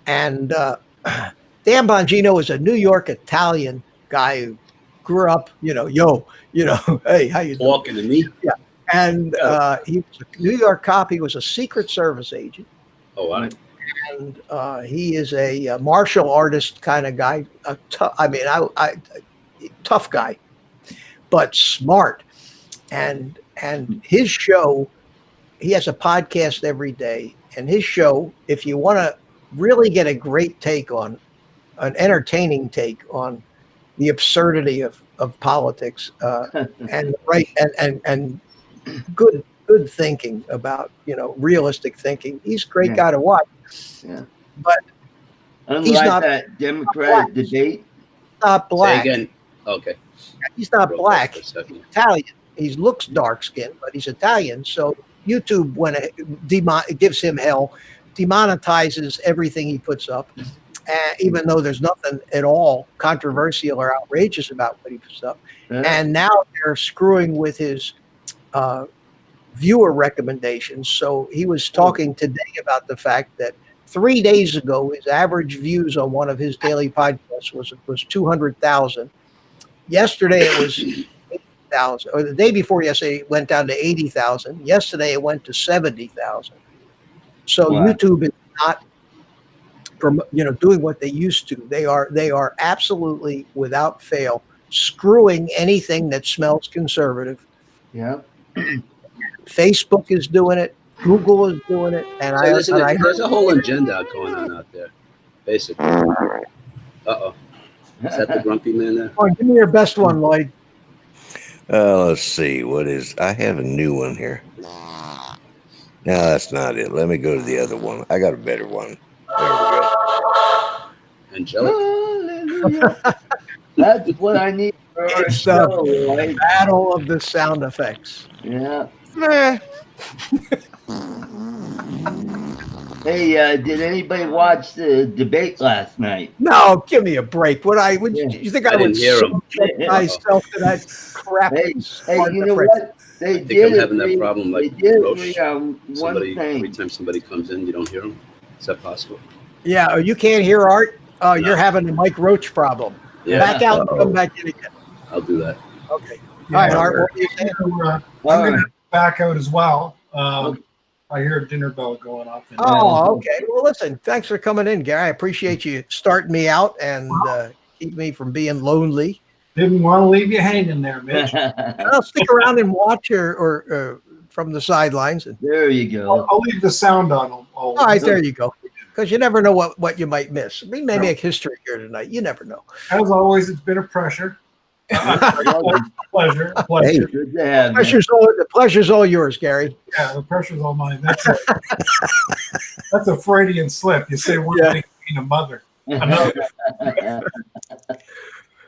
And Dan Bongino is a New York Italian guy who grew up, hey, how you doing? Talking to me. And he was a New York cop. He was a Secret Service agent. Oh, wow. And he is a martial artist kind of guy. Tough guy, but smart. And his show, he has a podcast every day. And his show, if you want to really get a great take on, an entertaining take on the absurdity of politics, and good thinking about, realistic thinking, he's a great guy to watch. Yeah. But Unlike he's not that Democratic debate. not black. Say again. Okay. He's not Broke up black. for a second. Italian. He looks dark skinned, but he's Italian. So YouTube, when it gives him hell, demonetizes everything he puts up, even though there's nothing at all controversial or outrageous about what he puts up. And now they're screwing with his viewer recommendations. So he was talking today about the fact that 3 days ago, his average views on one of his daily podcasts was 200,000. Yesterday it was 80,000, or the day before yesterday it went down to 80,000. Yesterday it went to 70,000. So Wow. YouTube is not, doing what they used to. They are absolutely without fail screwing anything that smells conservative. Yeah. Facebook is doing it. Google is doing it, and So there's a whole agenda going on out there, basically. Uh-oh. Is that the grumpy man there? Come on, give me your best one, Lloyd. Let's see. I have a new one here. No, that's not it. Let me go to the other one. I got a better one. There we go. Angelic. Hallelujah. That's what I need for our It's show, right? Battle of the sound effects. Yeah. Nah. Hey, did anybody watch the debate last night? No, give me a break. You think I I would didn't hear 'em. subject myself to that crap? Hey, Smart you know prick. what? They I think did I'm having that agree- problem like they did Roche. agree on one Every thing. time somebody comes in, you don't hear them. Is that possible? Yeah, you can't hear Art. No. You're having a Mike Roach problem. Yeah, Back out and come back in again. I'll do that. Okay. Yeah, All right, Art. What are you saying? I'm All going right. to back out as well. I hear a dinner bell going off. Oh, okay. Well, listen, thanks for coming in, Gary. I appreciate you starting me out and keep me from being lonely. Didn't want to leave you hanging there, Mitch. I'll stick around and watch or from the sidelines. And, There you go. I'll leave the sound on. all right, there you go. Because you never know what you might miss. We may No. make history here tonight. You never know. As always, it's been a pleasure. Pleasure. Hey. Good to have you. The pleasure's all yours, Gary. Yeah, the pressure's all mine. That's a Freudian slip. You say one thing being a mother. Another.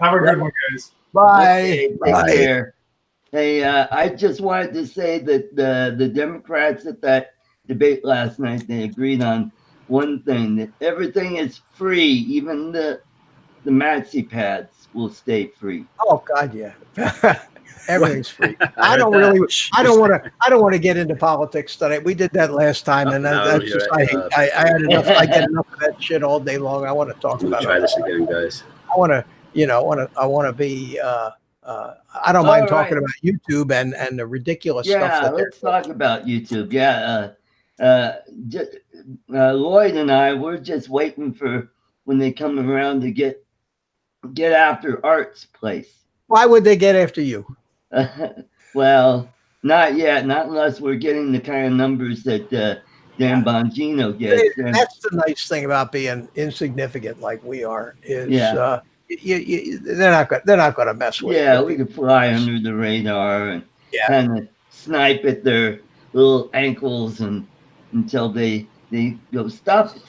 Have a good one, guys. Bye. Okay, take Bye. care. Hey, I just wanted to say that the Democrats at that debate last night, they agreed on one thing, that everything is free, even the maxi pads will stay free. Oh God, yeah. Everything's free. I heard don't that. really. I don't want to get into politics tonight. We did that last time, and No, that's you're just. right. I had enough. I get enough of that shit all day long. I want to talk I'm about gonna try it. this again, guys. I want to. I want to be. I don't mind All talking right. about YouTube and the ridiculous stuff Yeah, that they're. let's talk about YouTube. Yeah, Lloyd and I, we're just waiting for when they come around to get after Art's place. Why would they get after you? Well, not yet, not unless we're getting the kind of numbers that Dan Bongino gets. And- That's the nice thing about being insignificant like we are. Is Yeah. they're not going to mess with. yeah, you. we could fly under the radar and Yeah. kind of snipe at their little ankles and until they go, stop it.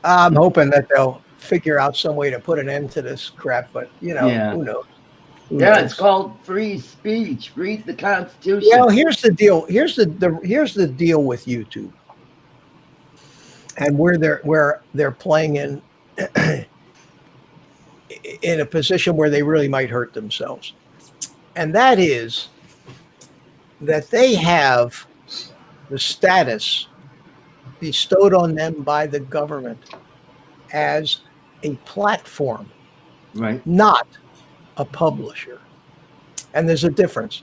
I'm hoping that they'll figure out some way to put an end to this crap, but Yeah. who knows? Who Yeah, knows? it's called free speech. Read the Constitution. Well, here's the deal. Here's the deal with YouTube, and where they're playing in in a position where they really might hurt themselves, and that is that they have the status bestowed on them by the government as a platform, Right. not a publisher. And there's a difference.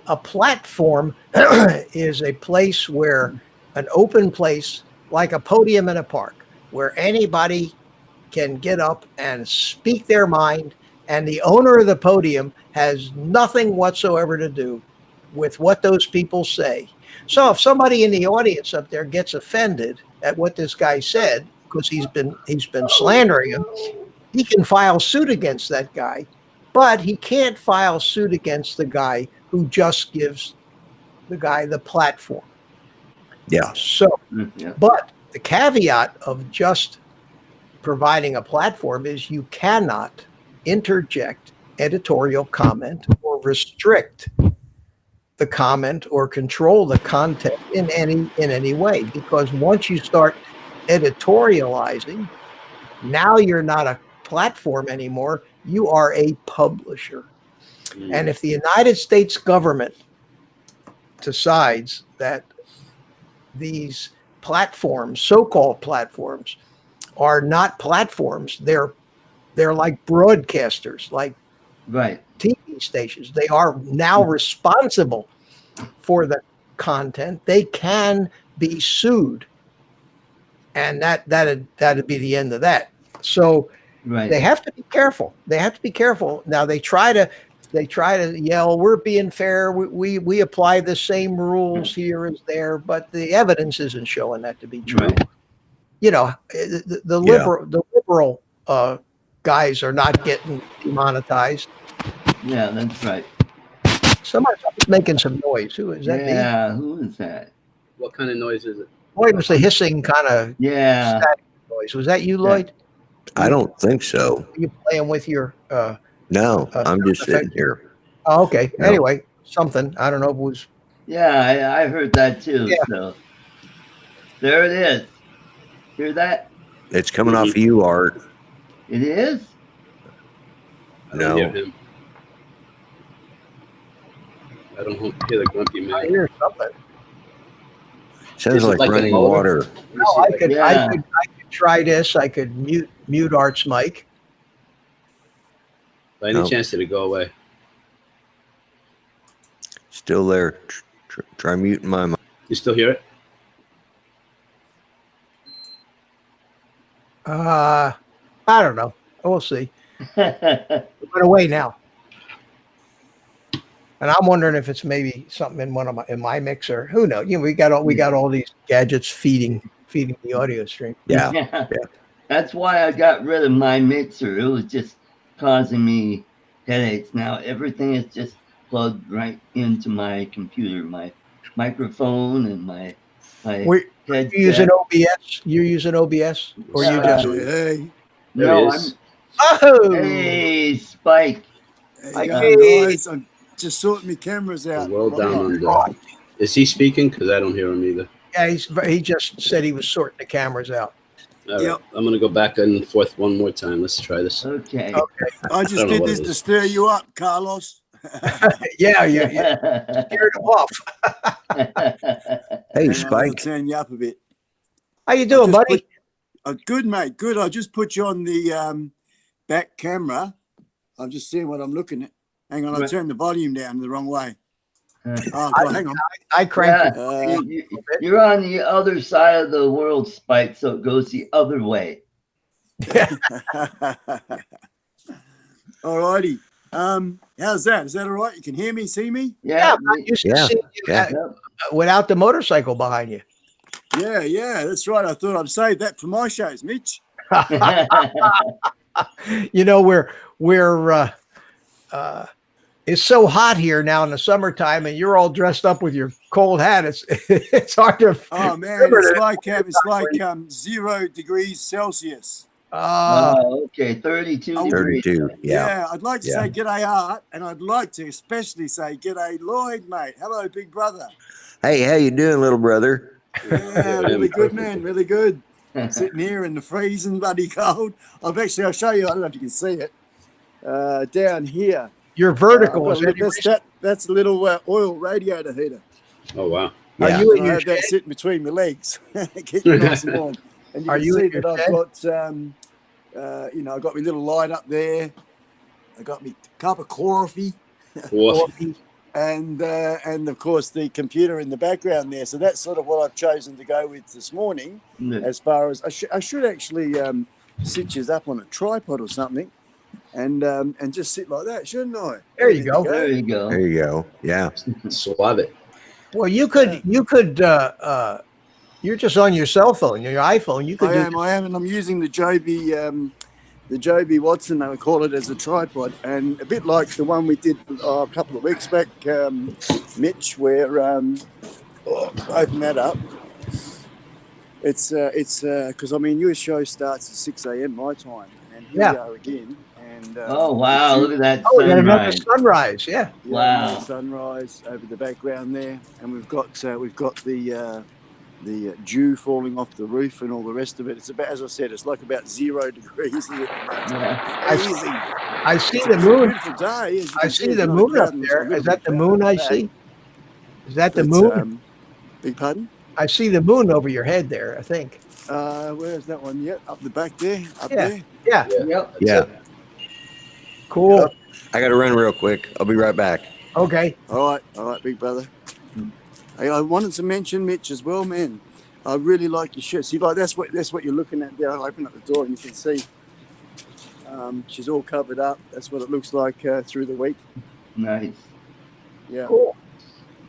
A platform is a place where, an open place, like a podium in a park, where anybody can get up and speak their mind, and the owner of the podium has nothing whatsoever to do with what those people say. So if somebody in the audience up there gets offended at what this guy said, because he's been slandering him, he can file suit against that guy, but he can't file suit against the guy who just gives the guy the platform. Yeah. So, Yeah. but the caveat of just providing a platform is you cannot interject editorial comment or restrict the comment or control the content in any way, because once you start editorializing, now you're not a platform anymore, you are a publisher. And if the United States government decides that these platforms, so-called platforms, are not platforms, they're like broadcasters, like Right. TV stations. They are now responsible for the content. They can be sued, and that'd be the end of that. So Right. they have to be careful. They have to be careful. Now they try to yell, "We're being fair. We apply the same rules here as there," but the evidence isn't showing that to be true. Right. You know, the liberal guys are not getting demonetized. Yeah, that's right. Somebody's making some noise. Who is that? Yeah, who is that? What kind of noise is it? Boy, it was a hissing kind of Yeah. static noise. Was that you, Lloyd? I don't think so. Are you playing with your? No, I'm just effect. sitting here. Oh, okay. No. Anyway, something. I don't know if it was. Yeah, I heard that too. Yeah. So there it is. Hear that? It's coming off you, Art. It is? I don't hear No. him. I don't hear the grumpy I man. hear something. Sounds Is it like like a running motor? water. Let me No, see I if could Yeah. try this. I could mute Art's mic. By any No. chance did it go away? Still there. Try muting my mic. You still hear it? I don't know. We'll see. It went away now. And I'm wondering if it's maybe something in my mixer. Who knows? You know, we got all these gadgets feeding the audio stream. Yeah. Yeah. That's why I got rid of my mixer. It was just causing me headaches. Now everything is just plugged right into my computer, my microphone and my We're headset. you using OBS? You're using OBS, or you Yeah. just? Hey, There No, he is. Oh, Hey, Spike. how you Hey. going, guys? I'm just sorting my cameras The out. world down Right. under. Is he speaking? Because I don't hear him either. yeah. He just said he was sorting the cameras out. All right. Yep. I'm going to go back and forth one more time. Let's try this. Okay. Okay. I I just don't know did what this it to is. stir you up, Carlos. Yeah. Scared him off. Hey, And I'll Spike. turn you up a bit. How you doing, just buddy? Good, mate. Good. I just put you on the back camera. I'm just seeing what I'm looking at. Hang on, I Right. turned the volume down the wrong way. Oh, God, hang on. I cranked. Yeah. You're on the other side of the world, Spike, so it goes the other way. All righty. How's that? Is that all right? You can hear me, see me? Yeah, Yeah. I'm used to Yeah, seeing you yeah. without the motorcycle behind you. Yeah, that's right. I thought I'd save that for my shows, Mitch. You know, we're it's so hot here now in the summertime, and you're all dressed up with your cold hat. It's hard to. Oh man, remember it's like 0 degrees Celsius. Oh, okay. 32 degrees. 32. Yeah. Yeah, I'd like to Yeah. say g'day Art, and I'd like to especially say g'day Lloyd, mate. Hello, big brother. Hey, how you doing, little brother? Yeah, really good, man. Really good. Sitting here in the freezing bloody cold. I'll show you. I don't know if you can see it. Down here. Your vertical is that's a little oil radiator heater. Oh, wow. Are Yeah. you in And I your have that shed? sitting between my legs, keep it nice and warm. And you Are can you see in your that I've shed? got, I got my little light up there. I got my cup of coffee, Woof. and of course the computer in the background there. So that's sort of what I've chosen to go with this morning. As far as I should actually sit you up on a tripod or something, and just sit like that, shouldn't I? There you go. There you go. There you go. Yeah. Suave it. Well, you could. You're just on your cell phone, your iPhone. You could. I am, and I'm using the Joby Watson, they would call it, as a tripod, and a bit like the one we did a couple of weeks back, Mitch, where open that up. It's because I mean your show starts at 6 a.m. my time, and here we are again. And oh wow, look at that Oh, we got another sunrise! sunrise. Yeah. Wow. nice sunrise over the background there, and we've got the dew falling off the roof and all the rest of it. It's about, as I said, it's like about 0 degrees. Yeah. Easy. I see the moon. Beautiful day. As you I can see see, the it's not moon up clouding, it's a there. little Is that bit the cloudy moon I today, see? Is that the but, moon? big pardon? I see the moon over your head there, I think. Where's that one? Yep, up the back there. Up Yeah. there. Yeah. Yep. Yeah. Cool. Yep. I got to run real quick. I'll be right back. Okay. All right, big brother. Hey, I wanted to mention Mitch as well, man. I really like your shirt. See, like that's what you're looking at there. I'll open up the door and you can see. She's all covered up. That's what it looks like through the week. Nice. Yeah. Cool.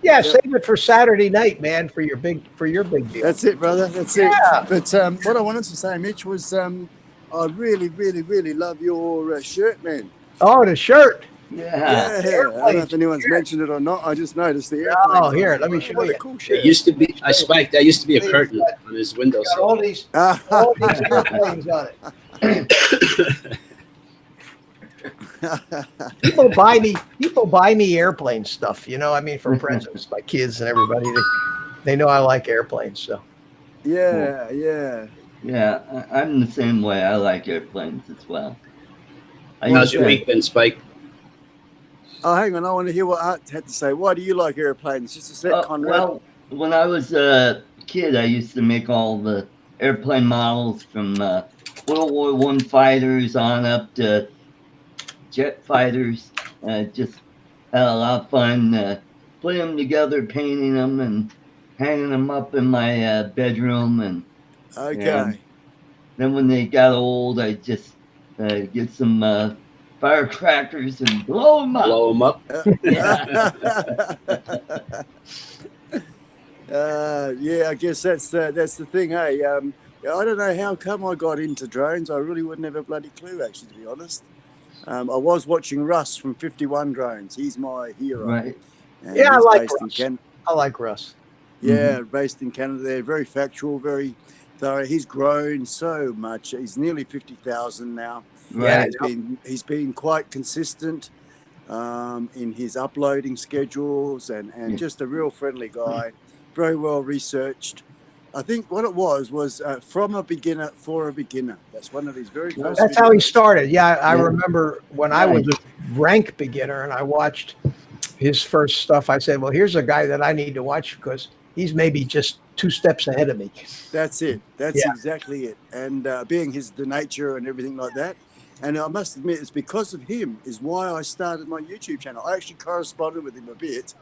Yeah, Yep. save it for Saturday night, man, for your big deal. That's it, brother. That's Yeah. it. But what I wanted to say, Mitch, was I really, really, really love your shirt, man. Oh, the shirt. Yeah. Yeah. I don't know if anyone's mentioned it or not. I just noticed the airplanes. Oh, here, let me show What you. a cool shirt. It used to be. I spiked. That used to be a curtain on his Got windowsill. all these airplanes on it. People buy me airplane stuff, you know, I mean, for presents, my kids and everybody. They know I like airplanes, so. yeah. Yeah, I'm the same way. I like airplanes as well. How's your week been, Spike? Oh, hang on. I want to hear what Art had to say. Why do you like airplanes? Just a sec, Conrad. Well, when I was a kid, I used to make all the airplane models from World War I fighters on up to jet fighters. Just had a lot of fun putting them together, painting them, and hanging them up in my bedroom. And Okay. then when they got old, I just get some firecrackers and blow them up. Blow them up. Yeah, I guess that's the thing, hey. I don't know how come I got into drones. I really wouldn't have a bloody clue, actually, to be honest. I was watching Russ from 51 Drones. He's my hero. Right. And Yeah, I he's like based in Russ. Canada. I like Russ. Yeah, based in Canada. They're very factual, very thorough. He's grown so much. He's nearly 50,000 now. Right. He's been quite consistent in his uploading schedules and just a real friendly guy, very well researched. I think what it was from a beginner for a beginner. That's one of his very first. That's how he videos. started. Yeah, I remember when I was a rank beginner and I watched his first stuff, I said, well, here's a guy that I need to watch because he's maybe just 2 steps ahead of me. That's it. That's exactly it. And being the nature and everything like that. And I must admit, it's because of him is why I started my YouTube channel. I actually corresponded with him a bit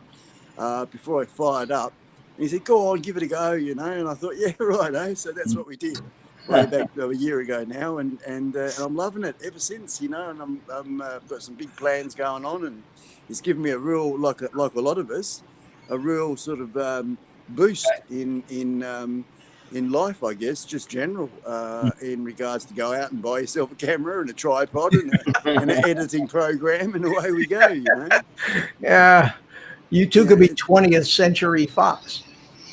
before I fired up. And he said, go on, give it a go, you know. And I thought, yeah, right, eh? So that's what we did way back a year ago now. And I'm loving it ever since, you know. And I've got some big plans going on. And he's given me a real, like a lot of us, a real sort of boost in life, I guess, just general, in regards to go out and buy yourself a camera and a tripod and an editing program, and away we go, you know. Yeah. You two could be 20th Century Fox.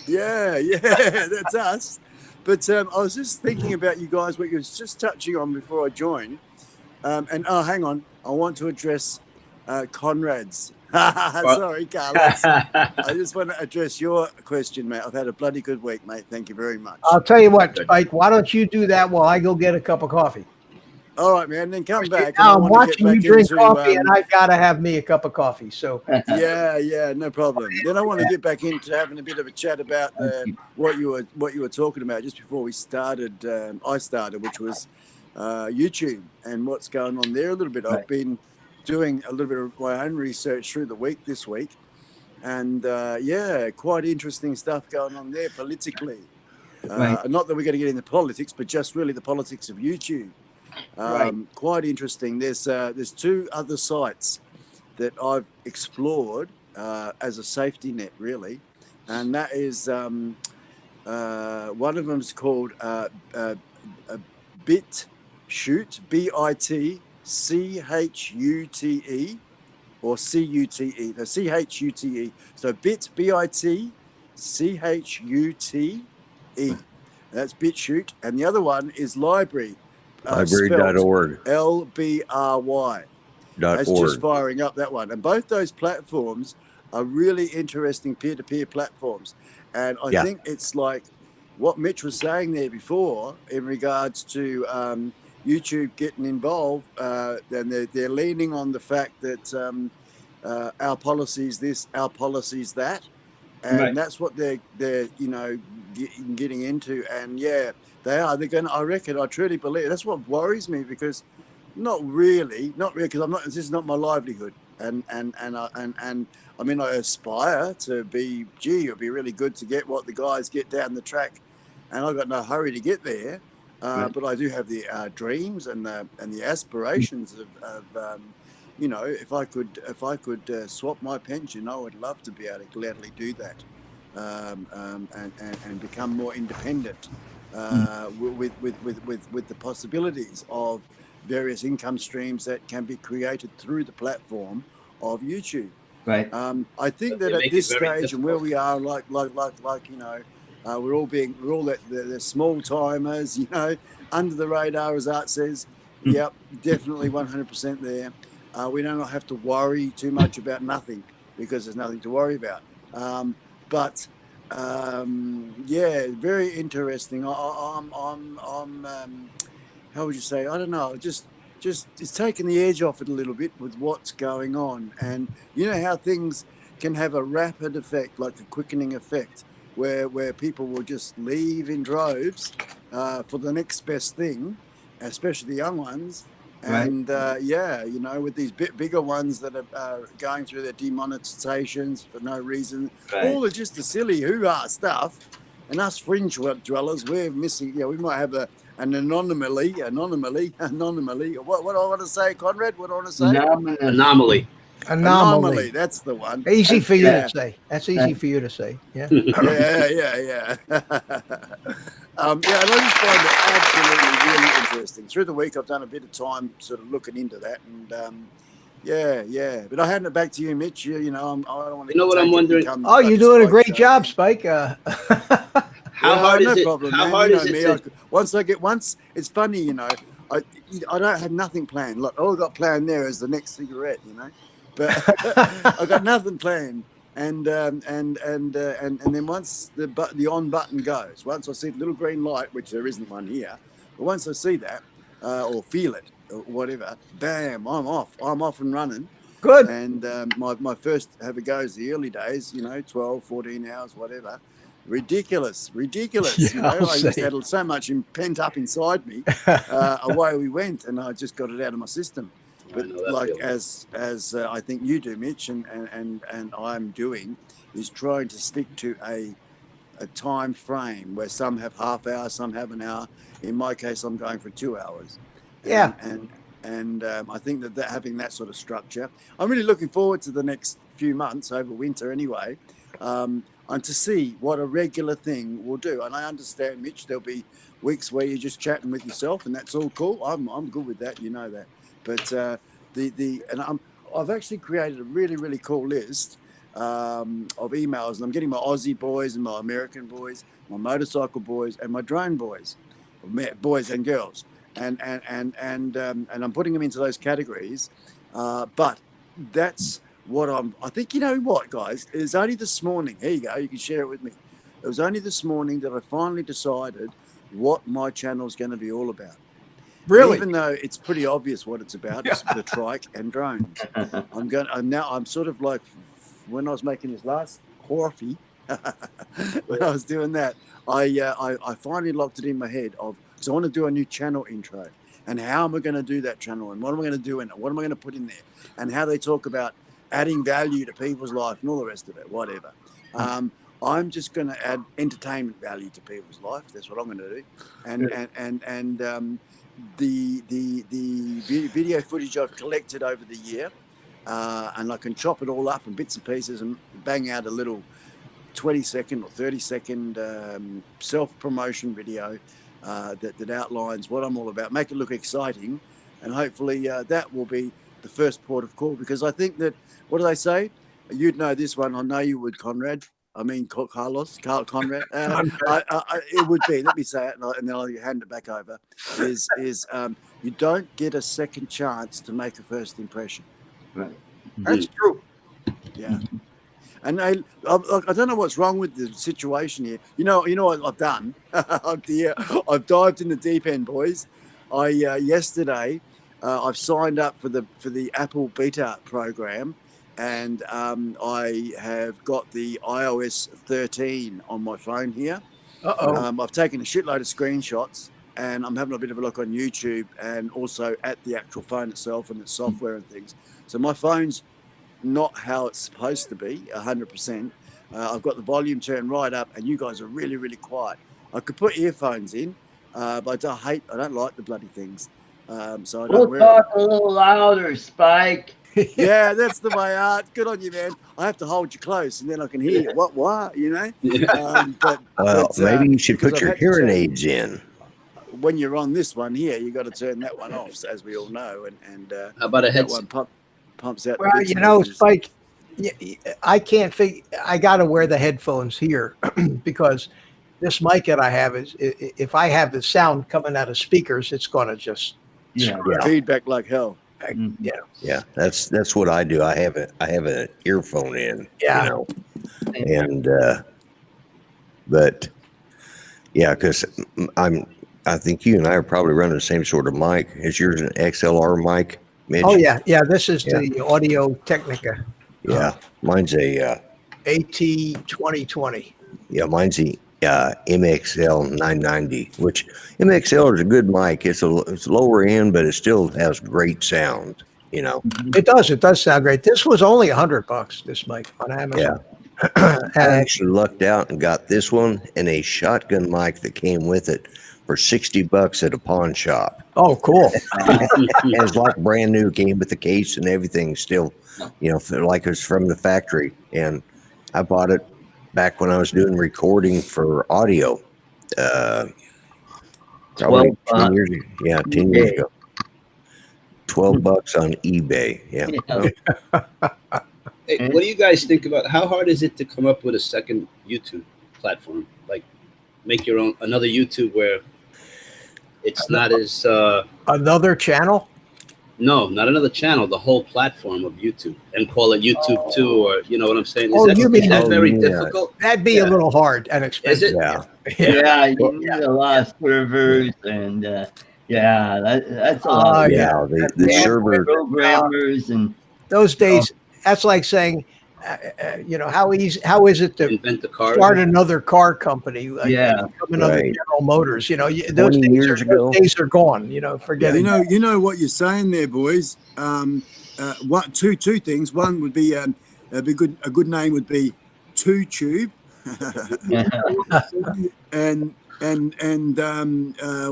Yeah, that's us. But I was just thinking about you guys, what you was just touching on before I joined. And hang on, I want to address Conrad's. Sorry, Carlos. I just want to address your question, mate. I've had a bloody good week, mate. Thank you very much. I'll tell you what, Spike, why don't you do that while I go get a cup of coffee? All right, man. Then come back. Now I'm and I wanna watching get you back drink into, coffee and I got to have me a cup of coffee. So yeah, no problem. Then I want to get back into having a bit of a chat about what you were talking about just before we started. I started, which was YouTube and what's going on there a little bit. I've been doing a little bit of my own research through the week this week, and quite interesting stuff going on there politically. Not that we're going to get into politics, but just really the politics of YouTube. Quite interesting. There's 2 other sites that I've explored as a safety net, really, and that is one of them is called BitChute, BITCHUTE or CUTE, the CHUTE. So BitChute, That's BitChute. And the other one is Library. Library.org. LBRY. That's just firing up that one. And both those platforms are really interesting peer-to-peer platforms. And I think it's like what Mitch was saying there before in regards to YouTube getting involved. And they're leaning on the fact that our policies this, our policies that. And that's what they're getting into. And yeah, they're going to, I reckon, I truly believe, that's what worries me, because not really, because this is not my livelihood. And I mean, I aspire to be, it'd be really good to get what the guys get down the track, and I've got no hurry to get there. But I do have the dreams and the aspirations of if I could swap my pension, I would love to be able to gladly do that, and become more independent with the possibilities of various income streams that can be created through the platform of YouTube. Right. I think that at this stage and where we are, like we're all the small timers, under the radar, as Art says. Yep, definitely 100% there. We don't have to worry too much about nothing, because there's nothing to worry about. But very interesting. I'm how would you say? I don't know. Just it's taking the edge off it a little bit with what's going on, and you know how things can have a rapid effect, like a quickening effect, where people will just leave in droves for the next best thing, especially the young ones. And with these bigger ones that are going through their demonetizations for no reason, all are just the silly hoo-ha stuff. And us fringe dwellers, we're missing. We might have an anomaly. What do I want to say, Conrad? What do I want to say? Anomaly. That's the one. Easy for you to say. That's easy for you to say. Yeah. Yeah. And I just find it absolutely really interesting. Through the week, I've done a bit of time sort of looking into that, and But I hand it back to you, Mitch. I don't want to. You know what I'm wondering? You're doing a great job, Spike. How hard is it? Problem, how man. hard is it? Once it's funny, I don't have nothing planned. Look, all I got planned there is the next cigarette, but I got nothing planned. And then once the on button goes, once I see the little green light, which there isn't one here, but once I see that or feel it or whatever, bam, I'm off and running. Good. And my first have a go is the early days, 12, 14 hours, whatever. Ridiculous. Yeah, I just had so much pent up inside me. Away we went, and I just got it out of my system. But as I think you do, Mitch, and I'm doing, is trying to stick to a time frame where some have half hour, some have an hour. In my case, I'm going for 2 hours. Yeah. And I think that having that sort of structure, I'm really looking forward to the next few months over winter anyway, and to see what a regular thing will do. And I understand, Mitch, there'll be weeks where you're just chatting with yourself, and that's all cool. I'm good with that, that. But I've actually created a really, really cool list of emails, and I'm getting my Aussie boys and my American boys, my motorcycle boys, and my drone boys and girls, and I'm putting them into those categories. But that's what I think. You know what, guys? It was only this morning. Here you go. You can share it with me. It was only this morning that I finally decided what my channel is going to be all about. Really? Even though it's pretty obvious what it's about, it's the trike and drones. I'm sort of like when I was making this last coffee, when I was doing that, I finally locked it in my head so I want to do a new channel intro, and how am I going to do that channel, and what am I going to do in it, what am I going to put in there, and how they talk about adding value to people's life and all the rest of it, whatever. I'm just going to add entertainment value to people's life. That's what I'm going to do, and the video footage I've collected over the year, and I can chop it all up in bits and pieces and bang out a little 20-second or 30-second self-promotion video that outlines what I'm all about, make it look exciting, and hopefully that will be the first port of call, because I think that, what do they say? You'd know this one. I know you would, Conrad. I mean, Conrad. It would be. Let me say it, and then I'll hand it back over. Is you don't get a second chance to make a first impression. Right. That's true. Yeah. And I don't know what's wrong with the situation here. You know what I've done? I've dived in the deep end, boys. Yesterday I've signed up for the Apple beta program, and I have got the iOS 13 on my phone here. I've taken a shitload of screenshots, and I'm having a bit of a look on YouTube and also at the actual phone itself and its software and things. So my phone's not how it's supposed to be, 100%. I've got the volume turned right up, and you guys are really, really quiet. I could put earphones in, but I don't like the bloody things. So I don't We'll talk a little louder, Spike. Yeah, that's the way out. Good on you, man. I have to hold you close, and then I can hear you. What? You know. Maybe you should put I've your had to hearing turn- aids in. When you're on this one here, you got to turn that one off, as we all know. And How about a that headset? one pumps out. Well, you know, Spike, I can't figure. I got to wear the headphones here because this mic that I have is. If I have the sound coming out of speakers, it's going to just feedback like hell. Yeah, that's what I do. I have an earphone in. Yeah. You know, and but yeah, because I think you and I are probably running the same sort of mic. Is yours an XLR mic, Mitch? Oh yeah. This is the Audio Technica. Yeah, mine's a AT2020. Yeah, mine's the MXL 990, which MXL is a good mic. It's lower end, but it still has great sound. You know, It does sound great. This was only $100. This mic on Amazon. I actually lucked out and got this one and a shotgun mic that came with it for $60 at a pawn shop. Oh, cool. It's like brand new, came with the case and everything. Still, you know, like it was from the factory. And I bought it back when I was doing recording for audio. Probably 10 years ago. Yeah, 10 years ago. $12 on eBay. Yeah. Hey, what do you guys think about how hard is it to come up with a second YouTube platform? Like make your own another YouTube where it's not as Another channel? no, not another channel, the whole platform of YouTube, and call it YouTube 2, or you know what I'm saying? Is that very difficult? That'd be a little hard and expensive. Is it? Yeah. Yeah, you need a lot of servers, and that's a lot. Yeah. The server. Programmers and Those days, that's like saying, how is it to Invent the car. start another car company? Like become another Right. General Motors. Those 20 years ago. those days are gone. Forget it. You know what you're saying there, boys. Two things. One would be a good name would be TubeTube, and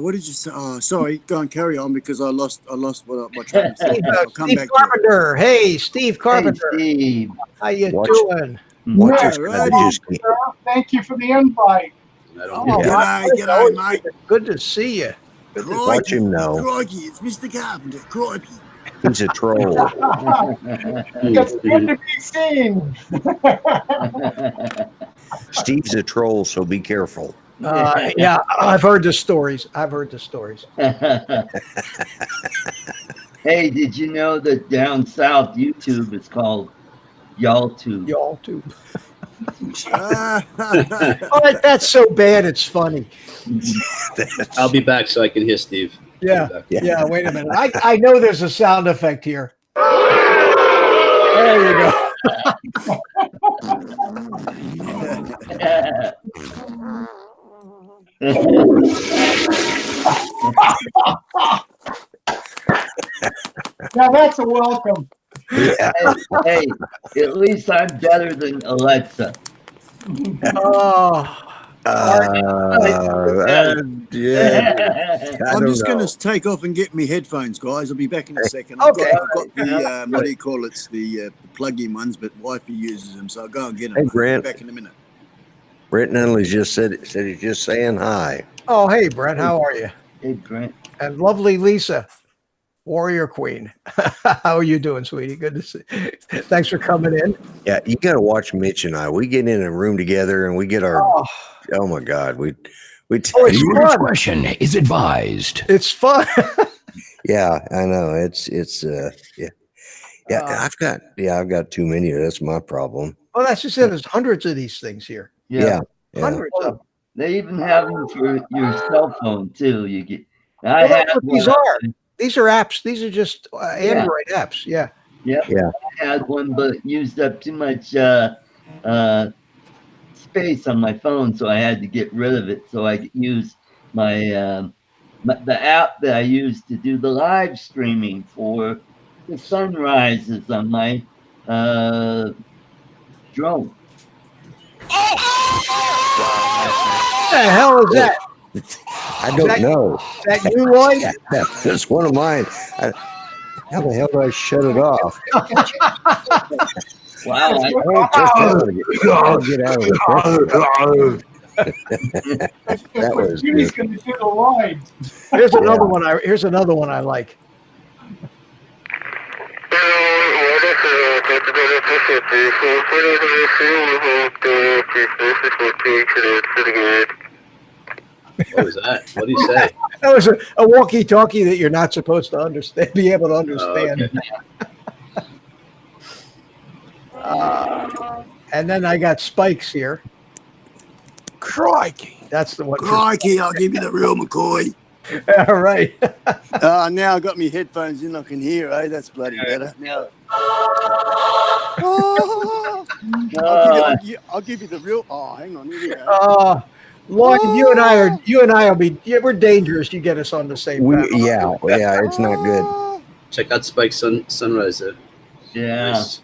what did you say? Oh, sorry. Go and carry on because I lost what train of thought. I'll come Steve back to it. Carpenter. Hey, Steve Carpenter. Hey, Steve. How you Watch- doing? Watch Yeah, your right. strategies. Thank you for the invite. I don't Oh, G'day, mate. Good to see you. Watch him now. Crikey, it's Mr. Carpenter. Crikey. He's a troll. It's good to be seen. Steve's a troll, so be careful. Yeah, I've heard the stories. Hey, did you know that down south YouTube is called YallTube? Y'all too. Oh, that's so bad. It's funny. I'll be back so I can hear Steve. Yeah. I'll be back. Yeah. Wait a minute. I know there's a sound effect here. There you go. Now that's a welcome. Hey, at least I'm better than Alexa. Oh, Yeah. I'm just going to take off and get me headphones, guys. I'll be back in a second. Okay. I've got the, what do you call it? It's the plug-in ones, but wifey uses them, so I'll go and get them. Hey, I'll be Brent. back in a minute. Brent Nunley just said he's just saying hi. oh, hey, Brent, how are you? Hey, Brent. And lovely Lisa. Warrior Queen. How are you doing, sweetie? Good to see. Thanks for coming in. Yeah, you got to watch Mitch and I. We get in a room together and we get our. Oh my God, we. Oh, it's Viewer fun. discretion is advised. It's fun. Yeah, I know. It's yeah. I've got too many. That's my problem. Well, that's just it. There's hundreds of these things here. Yeah. Hundreds of them. They even have them for your cell phone too. You get. I Well, had that's what these one. are. These are apps. These are just Android apps. Yeah. Yep. Yeah. I had one, but it used up too much space on my phone, so I had to get rid of it so I could use my the app that I use to do the live streaming for the sunrises on my drone. What the hell is that? I don't know. Is that you, Lloyd? That's one of mine. How the hell do I shut it off? Wow. I'll get out of it. That was Judy's good. going to do the line. Here's another one. Here's another one I like. What was that? What did he say? That was a walkie-talkie that you're not supposed to understand. Be able to understand. And then I got Spikes here. Crikey. That's the one. Crikey, I'll give you the real McCoy. All right. Now I got me headphones in, I can hear, That's bloody better. Now. I'll give you the real. Oh, hang on. Here we go. Lloyd, you and I will be. Yeah, we're dangerous. You get us on the same. path. Yeah, it's not good. Check out Spike's sunrise there. Yeah. Nice.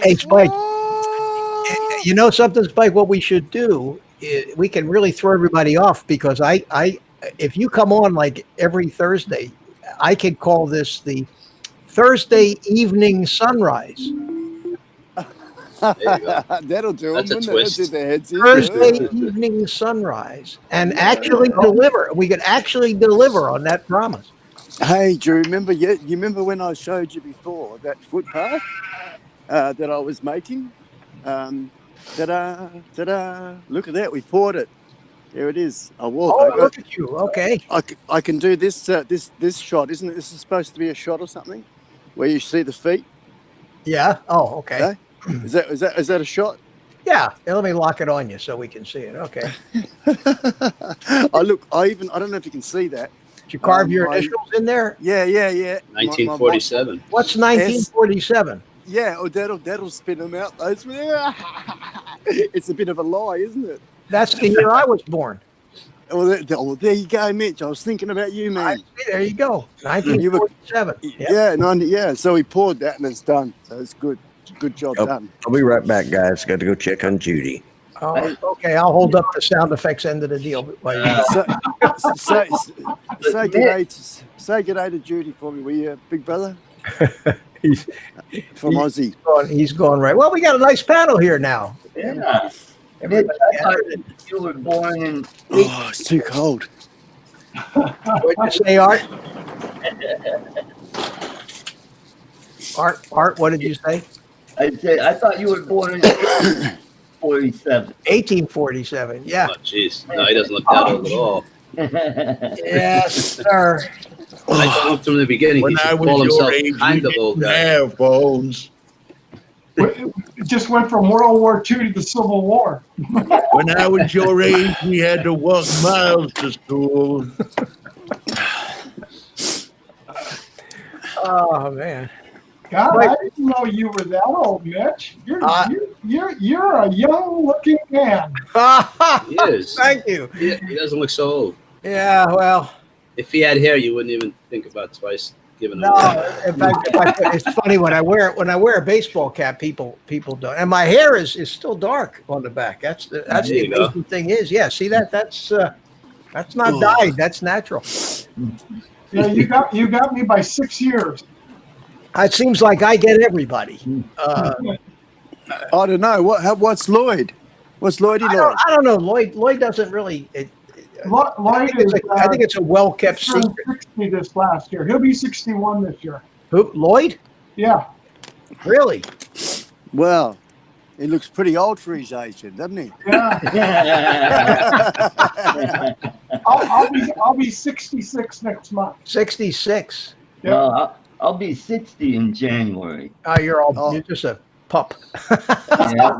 Hey, Spike. You know something, Spike? What we should do is we can really throw everybody off because if you come on like every Thursday, I could call this the Thursday evening sunrise. There you go. That'll do That's a them. twist. That's in their heads. Thursday evening sunrise, and actually deliver. We could actually deliver on that promise. Hey, do you remember? You remember when I showed you before that footpath that I was making? Ta-da! Look at that. We poured it. There it is. I walk. Oh, look at you. Okay. I can do this this shot, isn't it? This is supposed to be a shot or something, where you see the feet. Yeah. Oh, okay. Okay. Is that a shot? Yeah. Let me lock it on you so we can see it. Okay. I don't know if you can see that. Did you carve your initials in there? Yeah. 1947. What's 1947? Yeah, that'll spin them out. Those. It's a bit of a lie, isn't it? That's the year I was born. Well, there you go, Mitch. I was thinking about you, man. There you go. 1947. Yeah. So we poured that, and it's done. So it's good. Good job done. I'll be right back, guys. Got to go check on Judy. Oh, okay, I'll hold up the sound effects end of the deal. Say good day to Judy for me, will you, big brother? From Aussie. He's going right. Well, we got a nice panel here now. Yeah. I thought you were born in. Oh, it's too cold. What'd you say, Art? Art, what did you say? I thought you were born in 1847. 1847. Yeah. Oh, jeez. No, he doesn't look that old at all. Yes, sir. I told him from the beginning he should call himself kind of old guy. have phones. It just went from World War II to the Civil War. When I was your age, we had to walk miles to school. Oh man. God, I didn't know you were that old, Mitch. You're a young-looking man. He is. Thank you. He doesn't look so old. Yeah, well, If he had hair, you wouldn't even think about twice giving him. no. In fact, it's funny when I wear a baseball cap, people don't. And my hair is still dark on the back. That's the There you go. amazing thing is. Yeah, see that? That's not dyed. That's natural. Yeah, you got me by 6 years. It seems like I get everybody. I don't know. What's Lloyd? What's Lloyd? I don't know. Lloyd doesn't really. Lloyd is. I think it's a well-kept turned secret. 60 this last year. He'll be 61 this year. Who, Lloyd? Yeah. Really? Well, he looks pretty old for his age, doesn't he? Yeah. I'll be 66 next month. 66. Yeah. Well, I'll be 60 in January. Oh, you're Oh. you're just a pup. Yeah.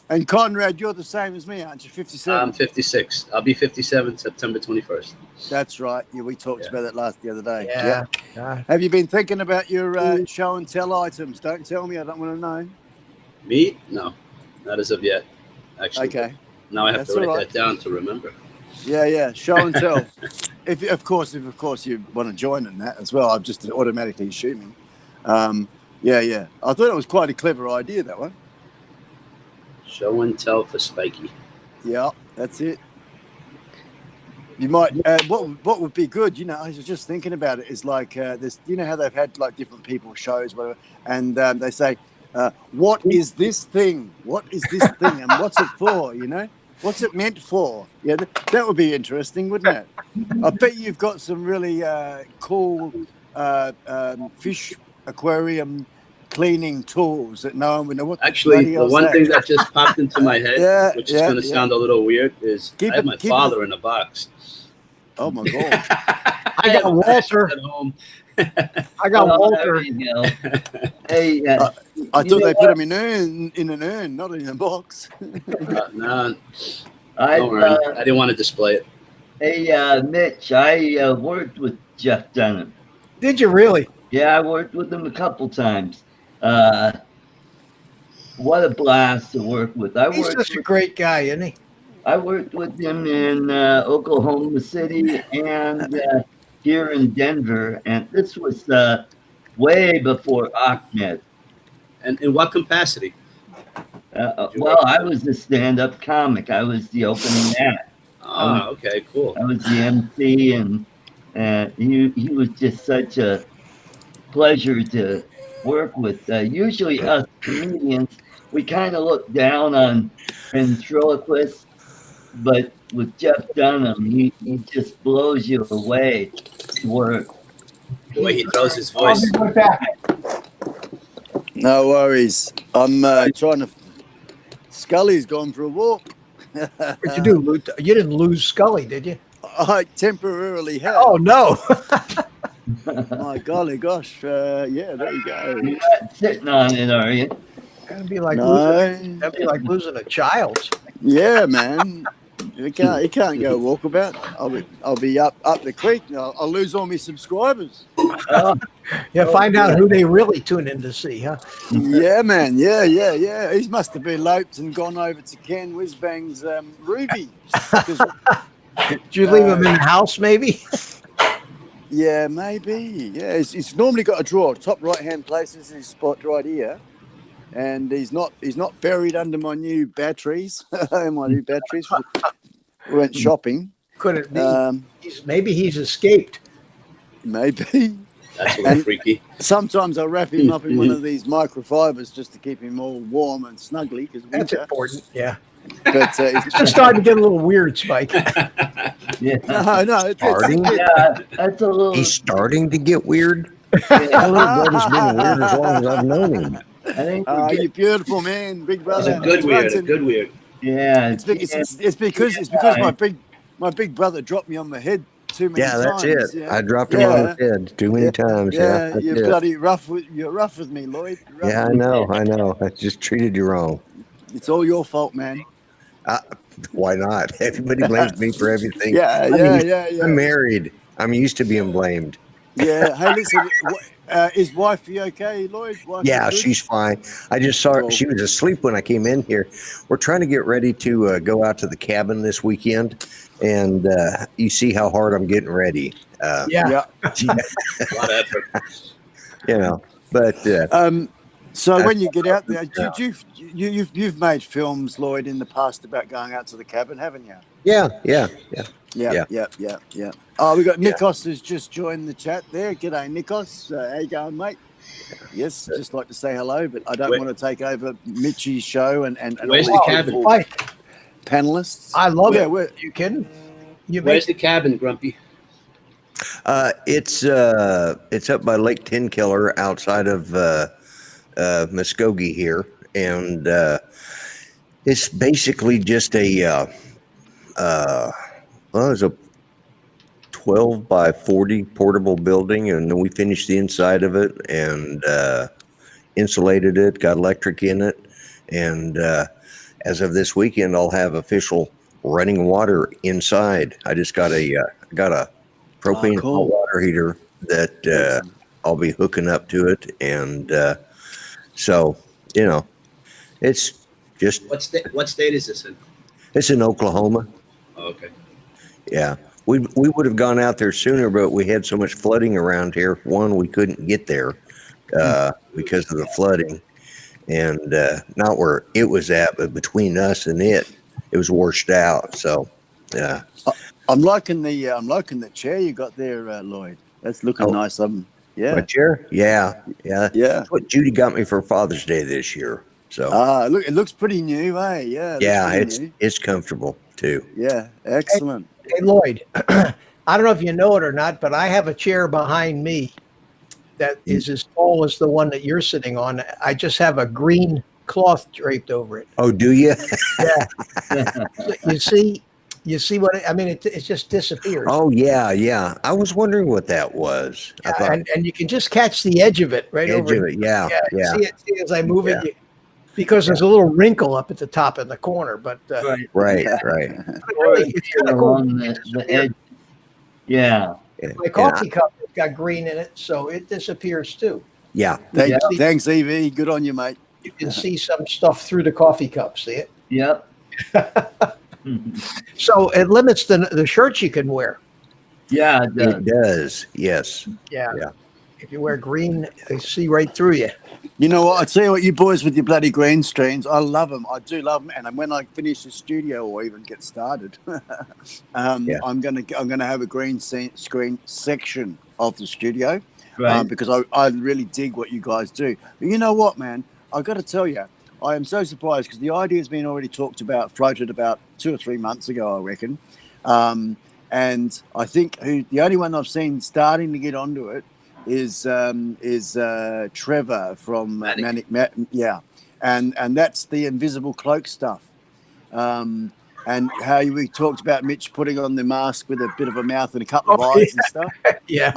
And Conrad, you're the same as me, aren't you? 57. I'm 56. I'll be 57 September 21st. That's right. Yeah, we talked Yeah. about that the other day. Yeah. Have you been thinking about your show and tell items? Don't tell me. I don't want to know. Me? No, not as of yet. Actually, Okay. now I have That's to write all right. that down to remember. Yeah. Show and tell. if of course you want to join in that as well, I'm just automatically assuming. Yeah. I thought it was quite a clever idea, that one. Show and tell for Spiky. Yeah, that's it. You might. What would be good? You know, I was just thinking about it. Is like this. You know how they've had like different people shows, whatever, and they say, "What is this thing? What is this thing? And what's it for? You know, what's it meant for?" Yeah, that would be interesting, wouldn't it? I bet you've got some really cool fish aquarium cleaning tools that no one would know what. Actually, the one thing that just popped into my head, which is going to yeah. sound a little weird, is Keep I have it- my keep father in a box. Oh my god! I got Walter. at home. I got Oh, Walter. there you go. Hey, I you thought know they put them in an urn, not in a box. Nah, I, don't worry. I didn't want to display it. hey, Mitch, I worked with Jeff Dunham. Did you really? Yeah, I worked with him a couple times. What a blast to work with. He's such a great guy, isn't he? I worked with him in Oklahoma City and here in Denver, and this was way before Ahmed. And in what capacity? Well, I was the stand-up comic. I was the opening act. Ah, okay, cool. I was the MC, and he was just such a pleasure to work with. Usually, us comedians, we kind of look down on ventriloquists, but with Jeff Dunham, he just blows you away to work. The way he throws his I'll voice. be right back. No worries. I'm trying to. Scully's gone for a walk. What'd you do? You didn't lose Scully, did you? I temporarily have. Oh no! My golly gosh. Yeah, there you go. You're not sitting on it, are you? That'd be like No. that'd be like losing a child. Yeah, man. You can't go walkabout. I'll be up the creek. I'll lose all my subscribers. Yeah, find out who they really tune in to see, huh? Yeah, man. Yeah. He must have been eloped and gone over to Ken Whizbang's Ruby. 'Cause- Did you leave him in the house, maybe? Yeah, maybe. Yeah, he's normally got a drawer. Top right-hand place is his spot right here, and he's not buried under my new batteries. My new batteries. We went shopping. Could it be? Maybe he's escaped. Maybe. That's a little freaky. Sometimes I wrap him up in one of these microfibers just to keep him all warm and snuggly. Because That's important. Yeah. But It's just starting to get a little weird, Spike. Yeah, no, Starting? yeah, that's a little. He's starting to get weird. Yeah, Brother's been weird as long as I've known him. I think we're you beautiful man, big It's brother. a good weird. A good weird. yeah, It's because my big brother dropped me on the head too many Yeah, times. that's it. Yeah. I dropped him on the head too many times. Yeah, that's you're it. bloody rough. You're rough with me, Lloyd. Rough Yeah, I with me. know. I just treated you wrong. It's all your fault, man. Why not? Everybody blames me for everything. Yeah. I'm married. I'm used to being blamed. Yeah. Hey, listen. Is wifey okay, Lloyd? Wifey Yeah, good? she's fine. I just saw her. Cool. She was asleep when I came in here. We're trying to get ready to go out to the cabin this weekend, and you see how hard I'm getting ready. Yeah. A lot of effort. You know, but So when you get out there, you've made films, Lloyd, in the past about going out to the cabin, haven't you? yeah. Yeah. Yeah. Oh, we got Nikos who's just joined the chat there. G'day, Nikos. How you going, mate? Yes, just like to say hello, but I don't Wait. want to take over Mitchie's show and Where's all the these cabin? beautiful Spike, panelists. I love Yeah, it. we're- Are you kidding? You Where's make the cabin, Grumpy? It's up by Lake Tenkiller outside of Muskogee here, and it's basically just well, it's a 12 by 40 portable building, and then we finished the inside of it and insulated it, got electric in it, and as of this weekend, I'll have official running water inside. I just got a propane cool. hot water heater that I'll be hooking up to it, and so it's just What state is this in? it's in Oklahoma. Oh, okay. Yeah, we would have gone out there sooner, but we had so much flooding around here. One, we couldn't get there because of the flooding, and not where it was at, but between us and it was washed out. So, yeah. I'm liking the chair you got there, Lloyd. That's looking nice. My Yeah. chair? Yeah. Yeah. That's what Judy got me for Father's Day this year. So, Look, it looks pretty new, eh? Yeah. yeah, looks pretty new. it's comfortable too. Yeah. Excellent. Hey, Lloyd, I don't know if you know it or not, but I have a chair behind me that is as tall as the one that you're sitting on. I just have a green cloth draped over it. Oh, do you? You see what I mean? It just disappears. Oh, yeah. I was wondering what that was. I thought and you can just catch the edge of it right edge over of it. Yeah. See it as I move Yeah. it, because there's a little wrinkle up at the top in the corner. But Right. really, it's kind of cool. Along the edge. Yeah. My coffee cup has got green in it, so it disappears too. Yeah. Thanks, Evie. Good on you, mate. You can see some stuff through the coffee cup. See it? Yep. So it limits the shirts you can wear. Yeah, it does. It does. Yes. Yeah. Yeah. If you wear green, they see right through you. You know what? I tell you what, you boys with your bloody green screens, I love them. I do love them. And when I finish the studio or even get started, I'm gonna have a green screen section of the studio, Right. because I really dig what you guys do. But you know what, man? I got to tell you, I am so surprised because the idea has been already floated about 2 or 3 months ago, I reckon. And I think the only one I've seen starting to get onto it is Trevor from Manic. Yeah, and that's the invisible cloak stuff. And how we talked about Mitch putting on the mask with a bit of a mouth and a couple of eyes and stuff. Yeah.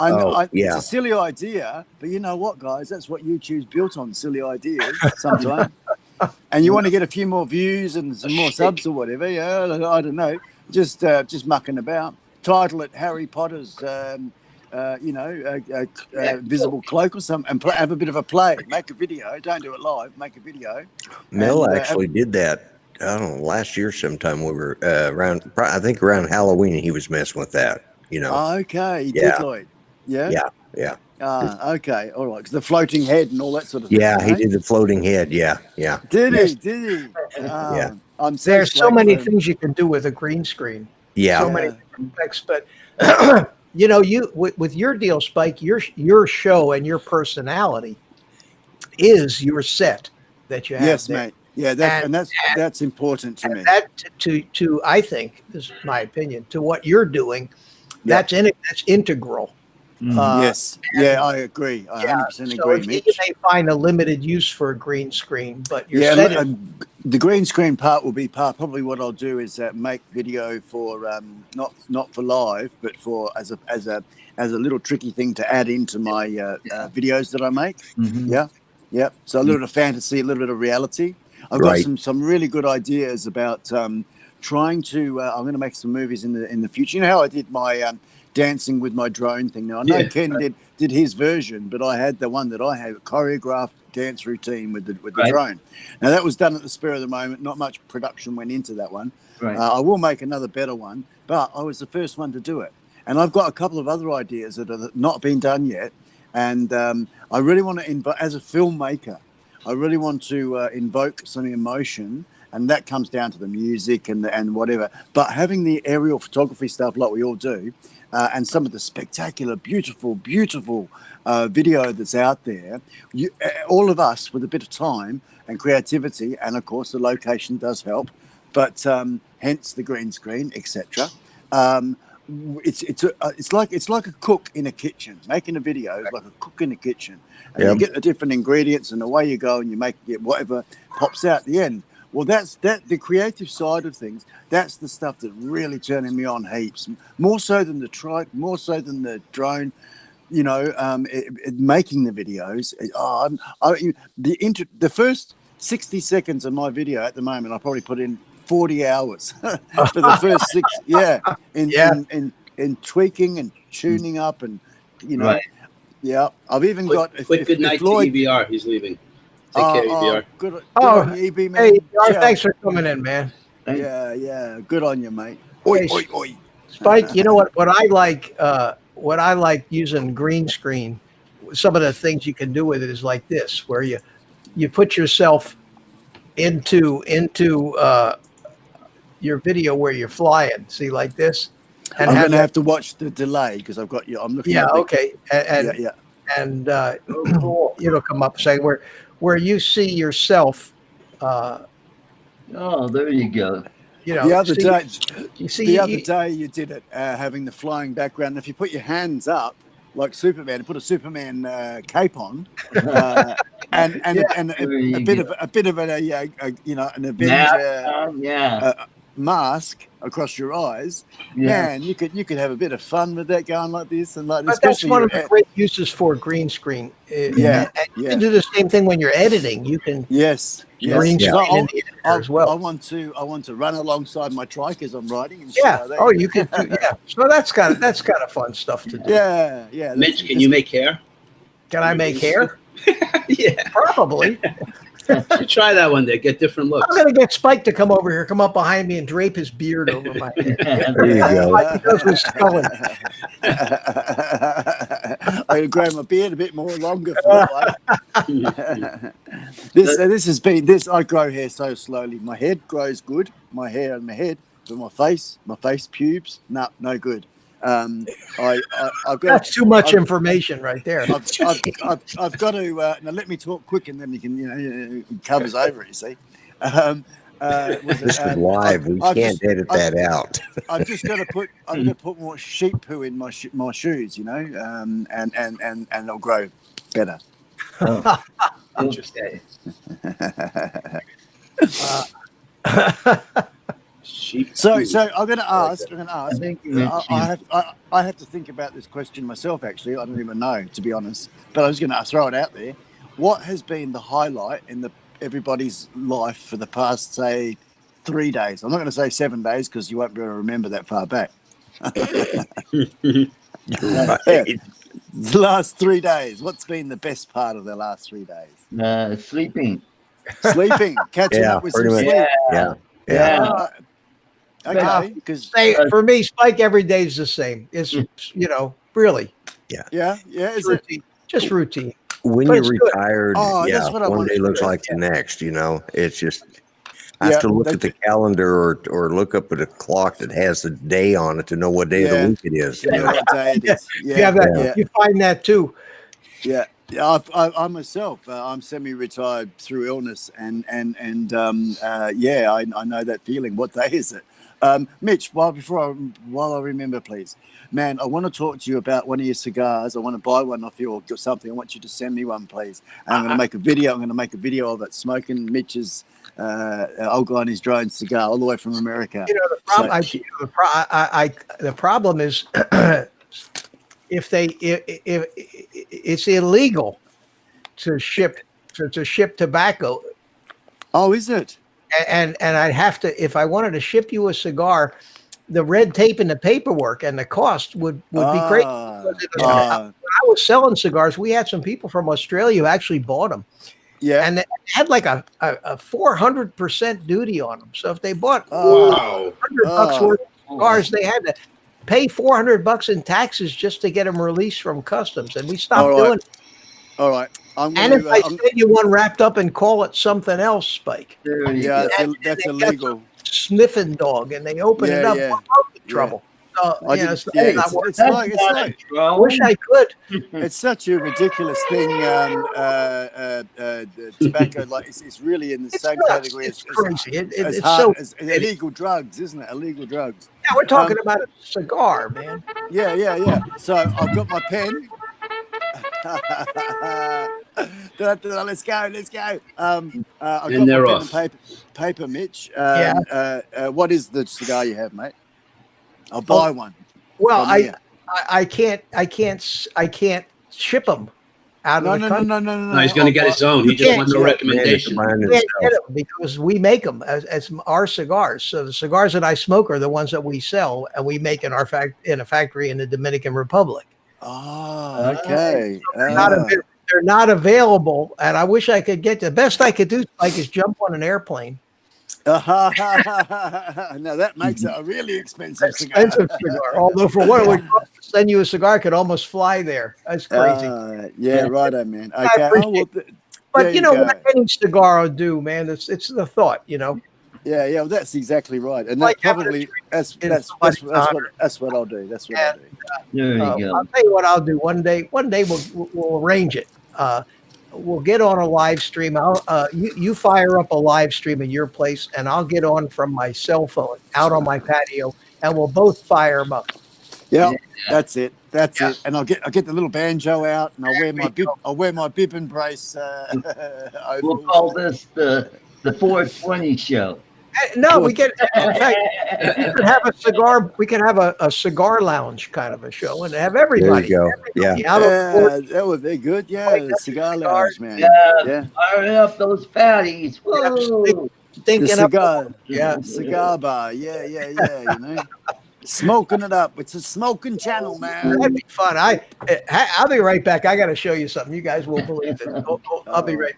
It's a silly idea, but you know what, guys? That's what YouTube's built on, silly ideas sometimes. And you want to get a few more views and some more subs or whatever. Yeah, I don't know. Just mucking about. Title it Harry Potter's, visible cloak or something, and have a bit of a play. Make a video. Don't do it live. Make a video. Mel And, actually did that. I don't know, last year sometime we were around Halloween. He was messing with that. Okay, he Yeah. did, Lloyd. Yeah. Yeah. Okay. All right. 'Cause the floating head and all that sort of thing. Yeah, he right? did the floating head. Yeah. Did Yes. he? Did he? Yeah. I'm There's so stoked many for him. things you can do with a green screen. Yeah. So many different effects, but you with your deal, Spike, your show and your personality is your set that you have. Yes, there. mate. Yeah, that's important to me. That to I think, this is my opinion, to what you're doing, that's integral. Yes. Yeah, I agree. I 100% So agree, you Mitch. may find a limited use for a green screen, but your Yeah, set and the green screen part will be probably what I'll do is make video for not for live, but for as a little tricky thing to add into my videos that I make. Mhm. Yeah. So a little bit of fantasy, a little bit of reality. I've Right. got some really good ideas about trying to. I'm going to make some movies in the future. You know how I did my dancing with my drone thing. Now I know Ken did his version, but I had the one that I had, a choreographed dance routine with the Right. drone. Now that was done at the spur of the moment. Not much production went into that one. Right. I will make another better one, but I was the first one to do it. And I've got a couple of other ideas that have not been done yet. And I really want to as a filmmaker, I really want to invoke some emotion, and that comes down to the music and whatever. But having the aerial photography stuff like we all do, and some of the spectacular, beautiful video that's out there, all of us with a bit of time and creativity, and of course the location does help, but hence the green screen, etc. It's like a cook in a kitchen. Making a video is like a cook in a kitchen, and Yep. you get the different ingredients, and away you go, and you make whatever pops out at the end. Well, that's the creative side of things. That's the stuff that really turning me on heaps, more so than the trike, more so than the drone. You know, making the videos. The first 60 seconds of my video at the moment, I probably put in 40 hours for the first 6. Yeah, in tweaking and tuning up, and you know, Right. yeah. I've even got. Quick good night to EBR. He's leaving. Take care, EBR. Good Oh, on you, EB, man. Hey, Ciao. thanks for coming in, man. Yeah. Good on you, mate. Oi, Hey, oi, oi. Spike, you know what I like? What I like using green screen. Some of the things you can do with it is like this, where you put yourself into your video where you're flying. See, like this, and I'm have going to that- have to watch the delay because I've got you. I'm looking. yeah, at the- okay, and Yeah. and it'll come up saying where you see yourself. Oh, there you go. You know, The other see- day, you see, the other day you did it having the flying background. If you put your hands up like Superman and put a Superman cape on, and a bit of a you know, an Avenger Yeah. mask across your eyes, Yeah. man, you could have a bit of fun with that going like this and like this. But that's especially one of your the great uses for green screen. Yeah, And you yeah. can do the same thing when you're editing. You can Yes. green Yeah. screen in the editor as well. I want to run alongside my trike as I'm riding. And Yeah. shit like that. Oh, you can. Yeah. So that's kind of fun stuff to do. Yeah. Mitch, can you make hair? Can I make hair? Yeah. Probably. Try that one day. Get different looks. I'm gonna get Spike to come over here, come up behind me, and drape his beard over my head. There you go. Like he does with Scully. I'm going to grow my beard a bit more longer for that one. This has been this. I grow hair so slowly. My head grows good. My hair on my head, but my face pubes, no good. I've got That's too much information right there. I've got to now let me talk quick, and then you can it covers over it. You see. This is live. We I've can't just- edit that out. I've just got to put. I'm going to put more sheep poo in my shoes, you know, and they'll grow better. Interesting. Sheep. So I'm going to ask. I think you mentioned I have to think about this question myself. Actually, I don't even know, to be honest. But I was going to throw it out there. What has been the highlight in everybody's life for the past, say, 3 days? I'm not going to say 7 days because you won't be able to remember that far back. Right. The last 3 days. What's been the best part of the last 3 days? sleeping. Sleeping, catching Yeah, up with some pretty sleep. much. Yeah. Yeah. Okay, because Say, for me, Spike, every day is the same. It's really yeah, is it? routine, just routine. When But you're it's good. retired, Oh, yeah, that's what I one wanted day to looks do. like the next, you know. It's just I Yeah, have to look they- at the calendar or look up at a clock that has the day on it to know what day of Yeah. the week it is. You know what day it is. You have that. Yeah. You find that too. Yeah, I myself, I'm semi-retired through illness, and yeah, I know that feeling. What day is it, Mitch? While I remember, please, man, I want to talk to you about one of your cigars. I want to buy one off you or something. I want you to send me one, please. And I'm going to make a video. I'm going to make a video of it, smoking Mitch's old guy on his drone cigar all the way from America. You know, the problem is if it's illegal to ship tobacco, Oh, is it? and I'd have to, if I wanted to ship you a cigar, the red tape and the paperwork and the cost would be great. When I was selling cigars, we had some people from Australia who actually bought them, yeah. and they had like a 400% duty on them. So if they bought Wow. $100 worth of cigars, they had to pay $400 in taxes just to get them released from customs, and we stopped All right. doing it. All right. I'm And going if I to. send you one wrapped up and call it something else, Spike, There you Yeah, go. that's illegal. sniffing dog, and they open it Yeah, up, yeah. we're both in trouble. So, I you know, didn't. so Yeah, it's not it's, working. it's like I wish I could. it's such a ridiculous thing. The tobacco, like it's really in the It's same nuts. category It's crazy. as It's hard so. as illegal drugs, isn't it? Illegal drugs. Yeah, we're talking about a cigar, man. Yeah. So I've got my pen. Let's go. I've And got my they're pen off. and paper, Mitch. Yeah. What is the cigar you have, mate? I'll buy one. Well, from here. I can't ship them out No, of the no, no, country. no, no, no. No, he's going to get his own. He just wants no recommendation. Can't get them because we make them as our cigars. So the cigars that I smoke are the ones that we sell and we make in a factory in the Dominican Republic. Oh, okay. They're not available, and I wish I could get the best I could do. Like is jump on an airplane. Now that makes it a really expensive cigar. Expensive cigar. Although for what it would cost to send you a cigar, I could almost fly there. That's crazy. Yeah, righto, man. I Okay. appreciate but you know what any cigar will do, man. It's the thought, you know. Yeah, well, that's exactly right, and Like that probably that's what I'll do. That's what I'll do. There you go. I'll tell you what I'll do. One day we'll arrange it. We'll get on a live stream. You fire up a live stream in your place, and I'll get on from my cell phone out on my patio, and we'll both fire them up. Yeah, that's it. That's it. And I'll get the little banjo out, and I'll wear my bib and brace. We'll call this the 420 show. No, we can. In fact, we can have a cigar. We can have a cigar lounge kind of a show, and have everybody. There you go. Everybody out on the porch. That would be good. Yeah, the cigar lounge, man. Yeah, firing up those fatties. Whoa. Thinking The up. cigar, Yeah. cigar bar. Yeah. You know, smoking it up. It's a smoking channel, man. That'd be fun. I'll be right back. I got to show you something. You guys won't believe it. I'll be right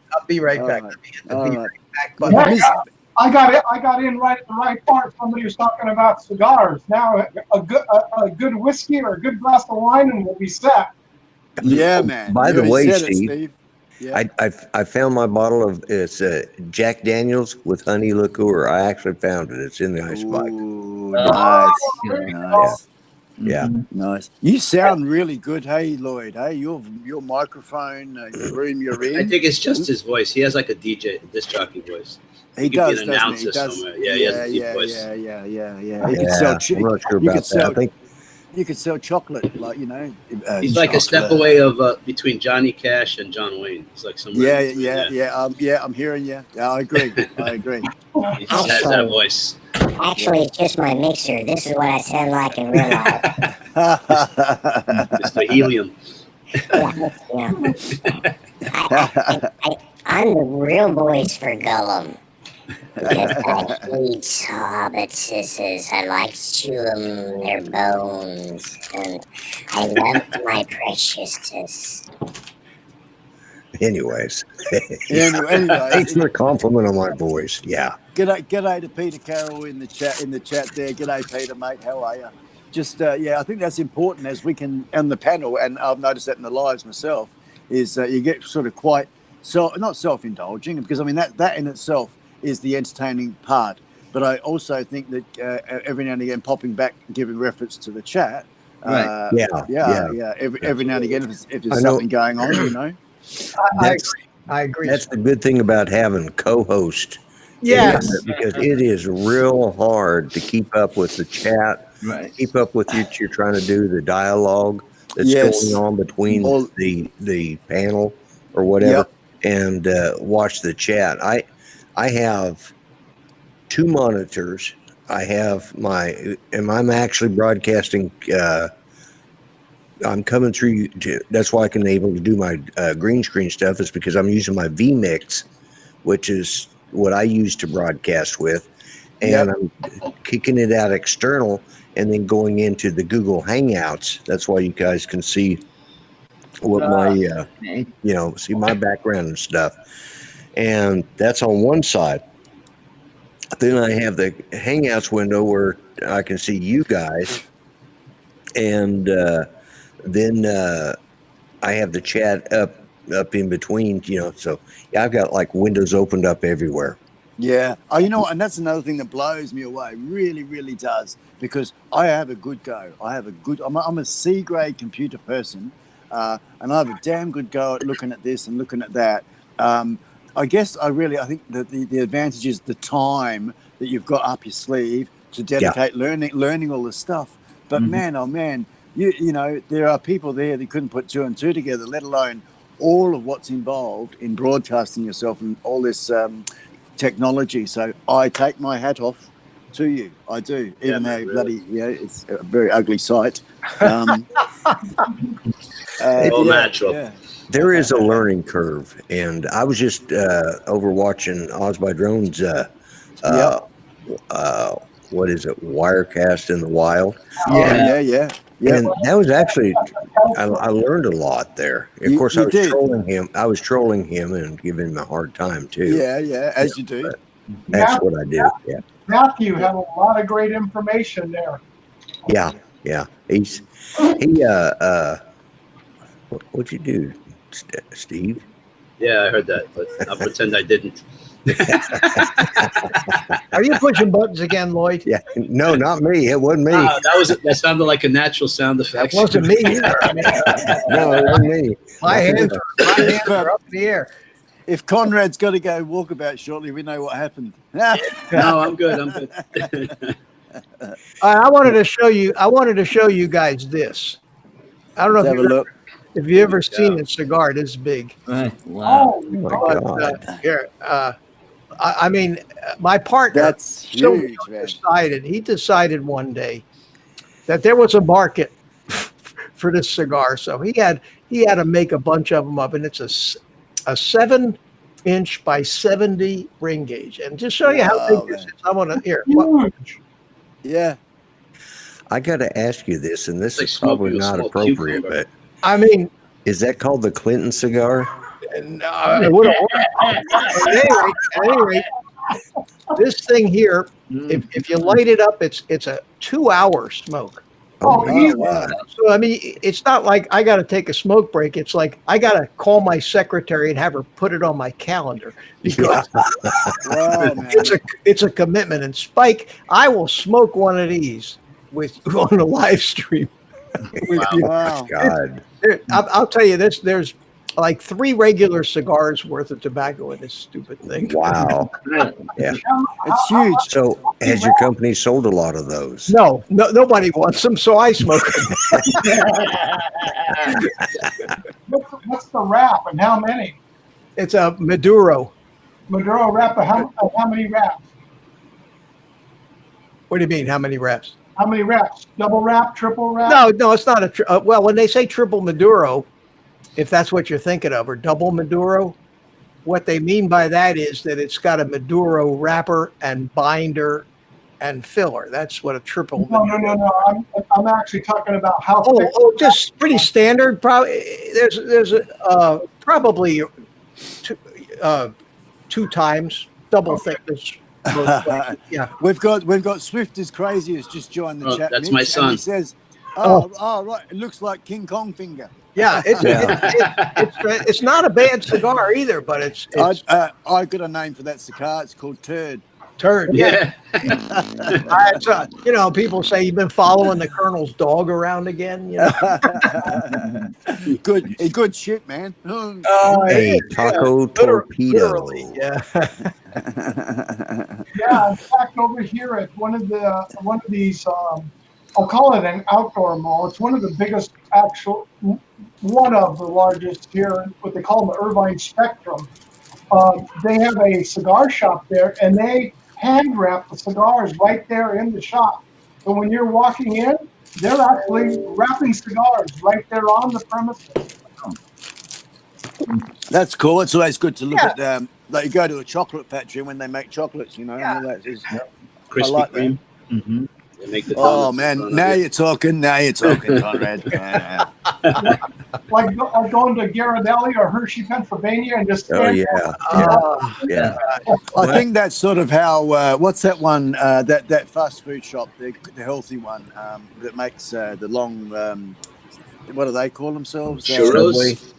back. Let me hit the be right back button. Yeah, I got in right at the right part. Somebody was talking about cigars. Now a good whiskey or a good glass of wine, and we'll be set. Yeah, man. By the You way, said it, Steve, Yeah. I found my bottle of it's Jack Daniels with honey liqueur. I actually found it. It's in the ice box. Ooh, nice. Nice. Yeah. Nice. You sound really good, hey Lloyd. Hey, your microphone, the room you're in. I think it's just his voice. He has like a disc jockey voice. He could be an does, doesn't he? announcer He does. somewhere. Yeah, he has a deep yeah, voice. yeah. He Yeah, could sell. I'm not sure about that. I think You could sell chocolate, like He's like a step away of between Johnny Cash and John Wayne. He's like somewhere. Yeah. I'm hearing you. Yeah, I agree. He just has that voice. Actually, it's just my mixer. This is what I sound like in real life. It's the helium. I'm the real voice for Gollum. Because I hate hobbitses. I like chewing their bones. And I love my preciousness. anyways. Anyway, Thanks for the compliment on my voice. Yeah. G'day to Peter Carroll in the chat there. G'day Peter, mate. How are you? Just I think that's important as we can on the panel, and I've noticed that in the lives myself, is you get sort of quite not self-indulging, because I mean that in itself is the entertaining part. But I also think that every now and again popping back, giving reference to the chat. Right. Every now and again, if there's something going on, I agree. That's the good thing about having co-host. Yes. Because it is real hard to keep up with the chat, keep up with what you're trying to do, the dialogue that's going on between the panel or whatever, and watch the chat. I have 2 monitors. I have I'm actually broadcasting. I'm coming through. That's why I can able to do my green screen stuff, is because I'm using my vMix, which is what I use to broadcast with, and I'm kicking it out external and then going into the Google Hangouts. That's why you guys can see what my see my background and stuff. And that's on one side. Then I have the Hangouts window where I can see you guys, and then I have the chat up in between, so I've got like windows opened up everywhere. Yeah. Oh, you know what? And that's another thing that blows me away. Really, really does. Because I have a good go. I'm a C grade computer person, and I have a damn good go at looking at this and looking at that. I think that the advantage is the time that you've got up your sleeve to dedicate learning all this stuff. But man, oh man, you know, there are people there that couldn't put two and two together, let alone all of what's involved in broadcasting yourself and all this technology. So I take my hat off to you. I do, even though bloody, it's a very ugly sight. Natural. Yeah. There is a learning curve, and I was just over watching Oz by Drones. What is it? Wirecast in the Wild. Yeah. And that was actually, I learned a lot there. Of course, I was trolling him. I was trolling him and giving him a hard time too. Yeah, as you do. That's what I do. Yeah. Matthew had a lot of great information there. Yeah. What'd you do, Steve? Yeah, I heard that, but I'll pretend I didn't. Are you pushing buttons again, Lloyd? Yeah. No, not me. It wasn't me. That sounded like a natural sound effect. That wasn't me either. No, it wasn't me. My hands are up in the air. If Conrad's got to go walkabout shortly, we know what happened. No, I'm good. I wanted to show you guys this. I don't know Let's have a look. if you've ever seen a cigar this big. Wow. Oh my God. Here, I mean, my partner. That's huge, man. He decided one day that there was a market for this cigar, so he had to make a bunch of them up, and it's a 7-inch by 70 ring gauge. And just show you how big this is, I want to hear. Yeah. I got to ask you this, and this It's is like probably smoking a not small appropriate, cucumber. but I mean, is that called the Clinton cigar? it would have worked. At any rate, this thing here, if you light it up, it's a 2-hour smoke. Oh, my wow. So I mean, it's not like I got to take a smoke break. It's like I got to call my secretary and have her put it on my calendar because Wow, man. it's a commitment. And Spike, I will smoke one of these with on the live stream. With you. Wow. God. I'll tell you this: there's like 3 regular cigars worth of tobacco in this stupid thing. Wow. Yeah. It's huge. So has your company sold a lot of those? No, nobody wants them, so I smoke them. What's the wrap and how many? It's a Maduro. Maduro wrap of how many wraps? What do you mean? How many wraps? How many wraps? Double wrap, triple wrap? No, it's not a. Well, when they say triple Maduro, if that's what you're thinking of, or double Maduro, what they mean by that is that it's got a Maduro wrapper and binder and filler. That's what a triple. No. I'm actually talking about how. Oh, just pretty standard. Probably there's probably 2 times double thickness. Yeah, We've got Swift is crazy has just joined the chat. That's Mitch, my and son. he says, right, it looks like King Kong finger. yeah. It's not a bad cigar either, but it's I got a name for that cigar. It's called Turd. turd. Yeah. People say you've been following the Colonel's dog around again. Good shit, man. Hey, taco torpedo. Literally, yeah. Yeah, in fact, over here at one of these, I'll call it an outdoor mall. It's one of the biggest, one of the largest here, what they call the Irvine Spectrum. They have a cigar shop there, and they hand wrap the cigars right there in the shop. So when you're walking in, they're actually wrapping cigars right there on the premises. That's cool. It's always good to look at. Like you go to a chocolate factory when they make chocolates, and all that. Krispy I like Kreme. Mm-hmm. They make the Oh donuts man, on now it. you're talking, Conrad. Yeah. Like going to Ghirardelli or Hershey, Pennsylvania, and just Oh stand yeah. I think that's sort of how. What's that one? That fast food shop, the healthy one that makes the long. What do they call themselves? Churros.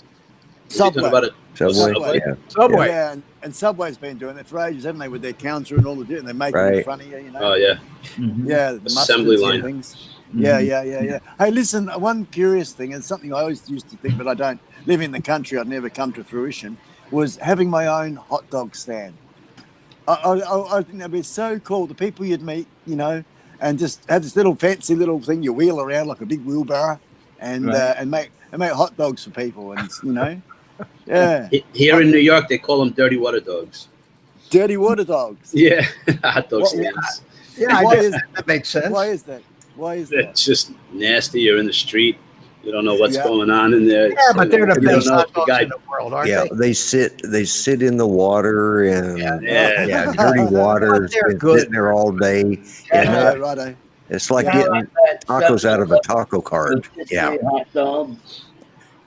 Subway. Subway. Subway? Yeah. Subway. Yeah, and Subway's been doing it for ages, haven't they? With their counter and all the and they make it in Right. front of you, you know. Oh yeah. Yeah, the Assembly mustards line. and things. Yeah. Hey, listen, one curious thing, and something I always used to think, but I don't live in the country, I'd never come to fruition, was having my own hot dog stand. I think that'd be so cool. The people you'd meet, you know, and just have this little fancy little thing you wheel around like a big wheelbarrow, and make hot dogs for people, and you know, yeah, Here in New York, they call them dirty water dogs. dirty water dogs. Yeah, hot dog What- stands. Yeah, I Why guess is- that makes sense. Why is that? Why is that? It's just nasty. You're in the street. You don't know what's Yeah. going on in there. Yeah, but they're the You don't best know hot if the dogs guy. in the world, aren't Yeah, they? they sit in the water and Yeah. dirty water. But they're It's been good. sitting there all day. Yeah, And righto. it's like Yeah, getting like that tacos out of a taco the cart. Yeah. hot dogs.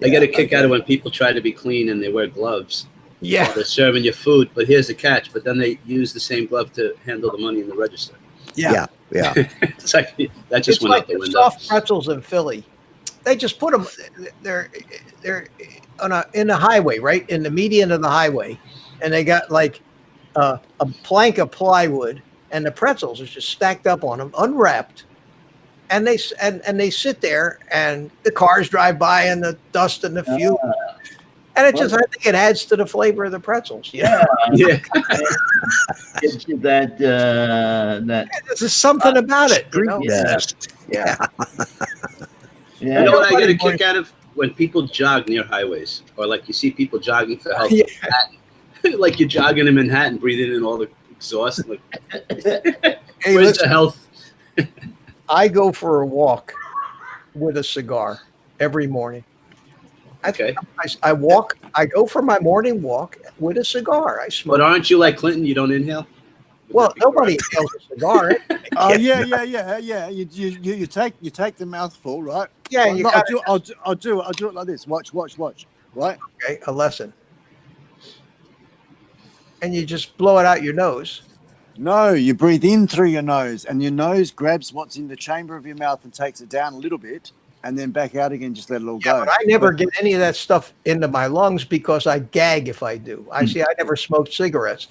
I get a kick out of when people try to be clean and they wear gloves. Yeah. They're serving your food, but here's the catch. But then they use the same glove to handle the money in the register. Yeah. It's like that just It's went like out the the window. soft pretzels in Philly. They just put them. They're in the highway, right in the median of the highway, and they got like a plank of plywood, and the pretzels are just stacked up on them, unwrapped, and they sit there, and the cars drive by, and the dust and the fume, and it just I think it adds to the flavor of the pretzels. Yeah, Yeah, Yeah, gives you that that. there's just something about it. You know? Yeah. Dust. Yeah. Yeah. you know what I get a Nobody kick out of when people jog near highways, or like you see people jogging for health. Yeah. in Manhattan. Like you're jogging in Manhattan, breathing in all the exhaust. Like, Hey, where's listen, the health? I go for a walk with a cigar every morning. Okay, I walk. I go for my morning walk with a cigar. I smoke. but aren't you like Clinton? You don't inhale. Would Well, that be nobody correct? inhales a cigar. Oh yeah. You take the mouthful, right? Yeah, Well, you no, got I'll do it like this. Watch. Right? okay, a lesson. And you just blow it out your nose. No, you breathe in through your nose, and your nose grabs what's in the chamber of your mouth and takes it down a little bit, and then back out again. Just let it all Yeah, go. but I never get any of that stuff into my lungs because I gag if I do. I never smoked cigarettes.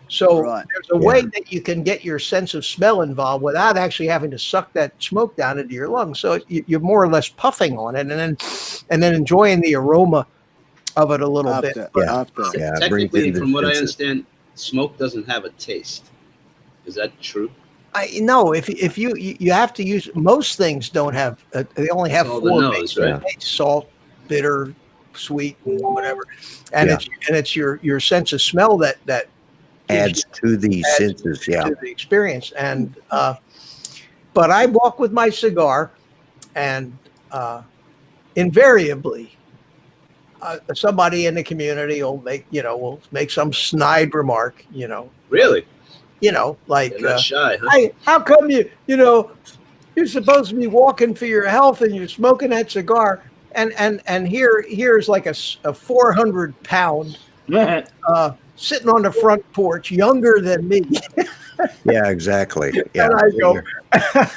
So Right. there's a way that you can get your sense of smell involved without actually having to suck that smoke down into your lungs. So you're more or less puffing on it and then enjoying the aroma of it a little bit. After. Yeah, it brings Technically, in the from what I senses. understand, smoke doesn't have a taste. Is that true? I no, if you have to use most things don't have they only have All the four nose, base right? tastes: salt, bitter, sweet, and whatever. And Yeah. it's your sense of smell that Adds to the adds senses. Yeah. to the experience. And but I walk with my cigar, and invariably somebody in the community will make some snide remark, Really? like You're not shy, huh? hey, how come you're supposed to be walking for your health and you're smoking that cigar? And here's like a 400-pound sitting on the front porch, younger than me. Yeah, exactly. Yeah. And I go, I You know,